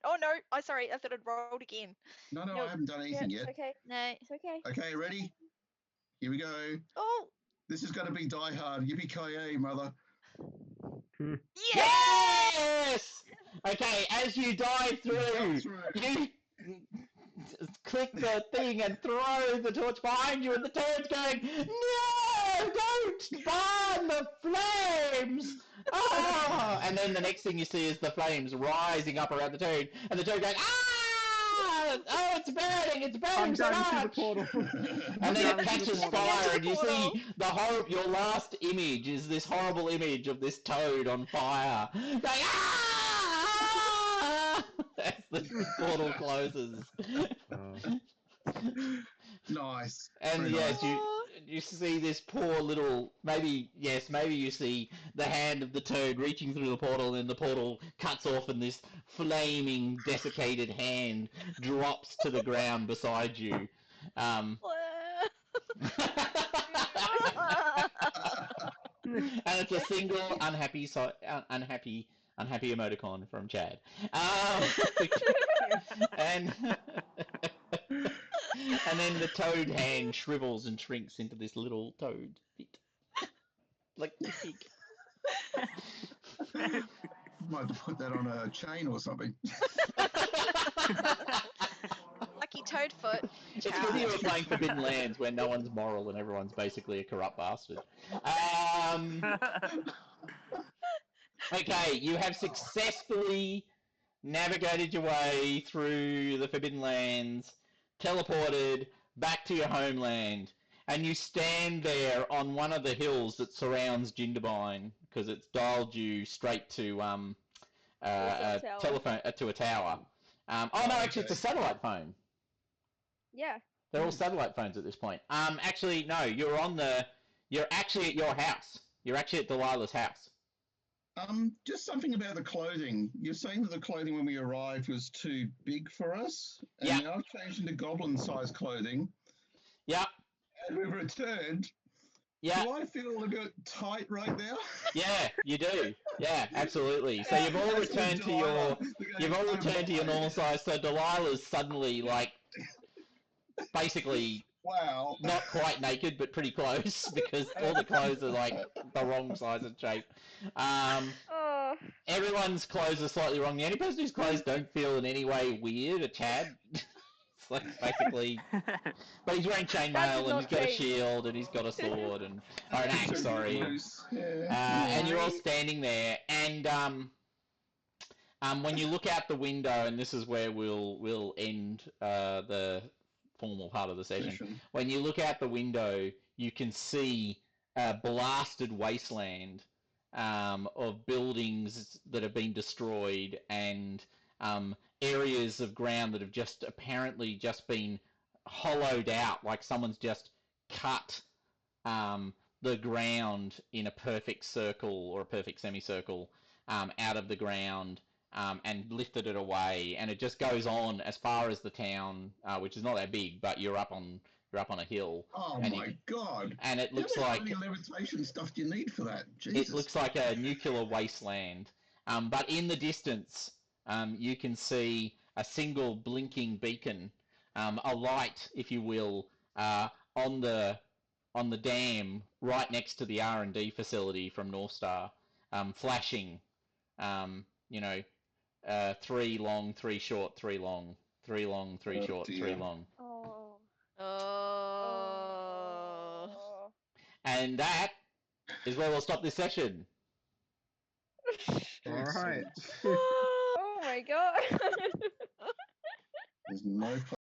Oh no. Oh, sorry. I thought I'd rolled again. No, I haven't done anything yet. It's okay. No. It's okay. Okay, ready? Here we go. Oh. This is going to be Die Hard. Yippee-ki-yay, mother. Yes! Okay, as you dive through, you click the thing and throw the torch behind you, and the toad's going, no, don't burn the flames! Oh! And then the next thing you see is the flames rising up around the toad, and the toad going, ah! Oh, it's burning so much! And then it catches fire, and you see your last image is this horrible image of this toad on fire, going, ah! As the portal closes. Nice. And very yes, nice. you see this poor little, maybe you see the hand of the toad reaching through the portal, and the portal cuts off, and this flaming, desiccated hand drops to the ground beside you. And it's a single unhappy emoticon from Chad. And then the toad hand shrivels and shrinks into this little toad bit, like the pig. Might have to put that on a chain or something. Lucky toad foot. It's because you were playing Forbidden Lands, where no one's moral and everyone's basically a corrupt bastard. Okay, you have successfully navigated your way through the Forbidden Lands, teleported back to your homeland, and you stand there on one of the hills that surrounds Jindabyne, because it's dialed you straight to a telephone to a tower. Actually, it's a satellite phone. Yeah. They're all satellite phones at this point. Actually, no, you're actually at your house. You're actually at Delilah's house. Just something about the clothing. You're saying that the clothing when we arrived was too big for us, and now I've changed into goblin-sized clothing. Yeah. And we've returned. Yeah. Do I feel a bit tight right now? Yeah, you do. Yeah, absolutely. So you've all returned to your normal size. So Delilah's suddenly basically not quite naked, but pretty close, because all the clothes are the wrong size and shape. Everyone's clothes are slightly wrong. The only person whose clothes don't feel in any way weird are Chad. It's basically, but he's wearing chainmail, and he's got a shield, and he's got a sword, or an axe, sorry. And you're all standing there, and when you look out the window, and this is where we'll end the formal part of the session. When you look out the window, you can see a blasted wasteland of buildings that have been destroyed, and areas of ground that have apparently just been hollowed out, like someone's just cut the ground in a perfect circle or a perfect semicircle out of the ground and lifted it away, and it just goes on as far as the town, which is not that big, but you're up on You're up on a hill. Oh and my god! And it looks how like many levitation stuff do you need for that? Jesus. It looks like a nuclear wasteland. But in the distance, you can see a single blinking beacon, a light, if you will, on the dam right next to the R&D facility from North Star, flashing. You know, 3 long, 3 short, 3 long, 3 long, 3 short, dear. 3 long. Oh. Oh. And that is where we'll stop this session. All right. Oh my god. There's no